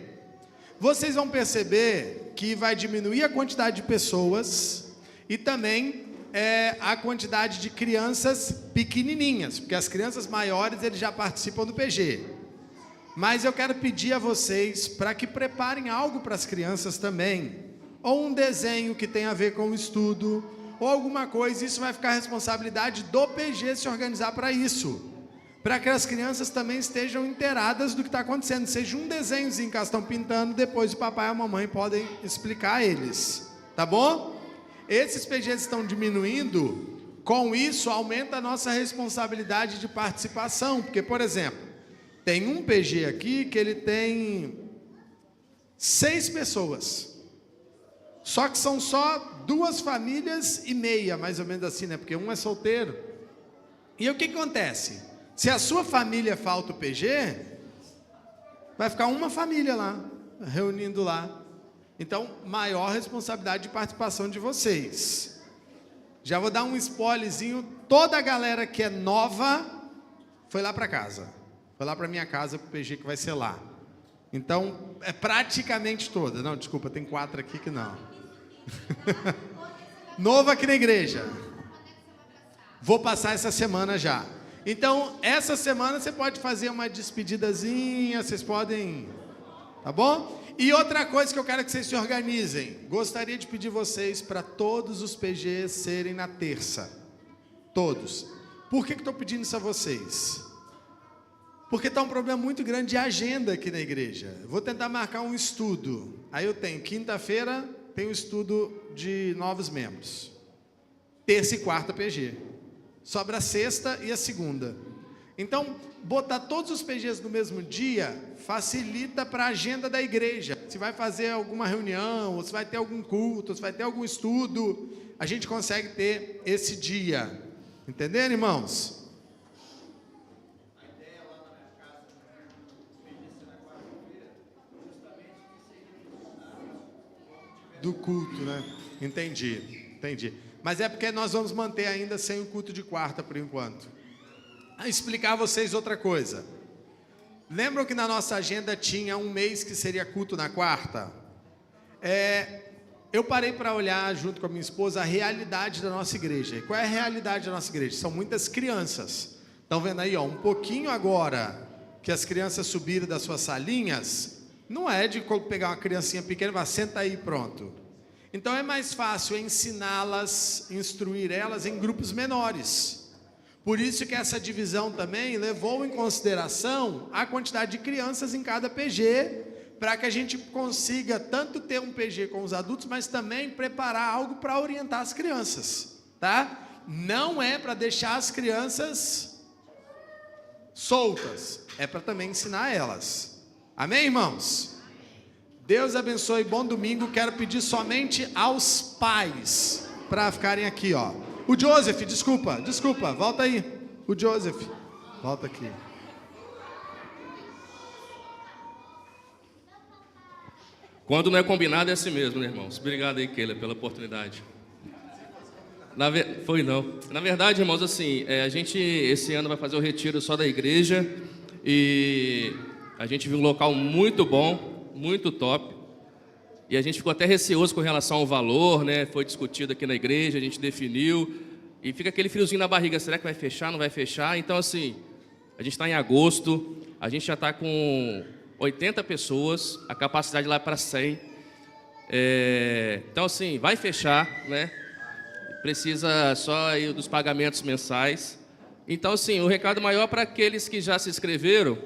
Vocês vão perceber que vai diminuir a quantidade de pessoas e também a quantidade de crianças pequenininhas, porque as crianças maiores eles já participam do PG. Mas eu quero pedir a vocês para que preparem algo para as crianças também, ou um desenho que tenha a ver com o estudo, ou alguma coisa. Isso vai ficar a responsabilidade do PG se organizar para isso, para que as crianças também estejam inteiradas do que está acontecendo. Seja um desenhozinho que elas estão pintando, depois o papai e a mamãe podem explicar a eles, tá bom? Esses PGs estão diminuindo, com isso aumenta a nossa responsabilidade de participação, porque, por exemplo, tem um PG aqui que ele tem 6 pessoas. Só que são só 2 famílias e meia, mais ou menos assim, né? Porque um é solteiro. E o que acontece? Se a sua família falta o PG, vai ficar uma família lá, reunindo lá. Então, maior responsabilidade de participação de vocês. Já vou dar um spoilerzinho. Toda a galera que é nova foi lá para casa. Foi lá para minha casa, para o PG que vai ser lá. Então, é praticamente toda. Não, desculpa, tem 4 aqui que não. Novo aqui na igreja. Vou passar essa semana já. Então, essa semana você pode fazer uma despedidazinha, vocês podem... Tá bom? E outra coisa que eu quero que vocês se organizem. Gostaria de pedir vocês para todos os PGs serem na terça. Todos. Por que estou pedindo isso a vocês? Porque está um problema muito grande de agenda aqui na igreja. Eu vou tentar marcar um estudo. Aí eu tenho quinta-feira, tenho estudo de novos membros. Terça e quarta PG. Sobra a sexta e a segunda. Então, botar todos os PGs no mesmo dia facilita para a agenda da igreja. Se vai fazer alguma reunião, ou se vai ter algum culto, ou se vai ter algum estudo, a gente consegue ter esse dia. Entenderam, irmãos? Do culto, né? Entendi. Mas é porque nós vamos manter ainda sem o culto de quarta por enquanto. A explicar a vocês outra coisa. Lembram que na nossa agenda tinha um mês que seria culto na quarta? Eu parei para olhar junto com a minha esposa a realidade da nossa igreja. E qual é a realidade da nossa igreja? São muitas crianças. Estão vendo aí, ó, um pouquinho agora que as crianças subiram das suas salinhas, não é de pegar uma criancinha pequena e falar, senta aí, pronto. Então é mais fácil ensiná-las, instruir elas em grupos menores. Por isso que essa divisão também levou em consideração a quantidade de crianças em cada PG, para que a gente consiga tanto ter um PG com os adultos, mas também preparar algo para orientar as crianças, tá? Não é para deixar as crianças soltas, é para também ensinar elas. Amém, irmãos? Deus abençoe, bom domingo. Quero pedir somente aos pais para ficarem aqui, ó. O Joseph, desculpa, volta aí. O Joseph, volta aqui. Quando não é combinado é assim mesmo, né, irmãos? Obrigado aí, Keila, pela oportunidade. Foi não. Na verdade, irmãos, assim, a gente esse ano vai fazer o retiro só da igreja e a gente viu um local muito bom, muito top. E a gente ficou até receoso com relação ao valor, né? Foi discutido aqui na igreja, a gente definiu. E fica aquele friozinho na barriga, será que vai fechar, não vai fechar? Então, assim, a gente está em agosto, a gente já está com 80 pessoas, a capacidade lá é para 100. Então, assim, vai fechar, né? Precisa só aí dos pagamentos mensais. Então, assim, o recado maior para aqueles que já se inscreveram,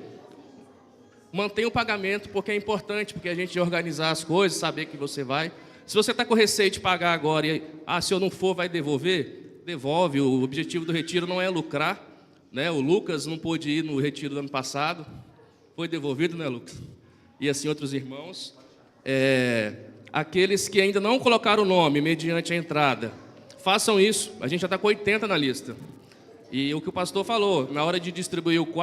mantenha o pagamento, porque é importante, porque a gente organizar as coisas, saber que você vai. Se você está com receio de pagar agora e, se eu não for, vai devolver? Devolve. O objetivo do retiro não é lucrar, né? O Lucas não pôde ir no retiro do ano passado, foi devolvido, né, Lucas? E assim outros irmãos. Aqueles que ainda não colocaram o nome mediante a entrada, façam isso. A gente já está com 80 na lista. E o que o pastor falou, na hora de distribuir o quadro,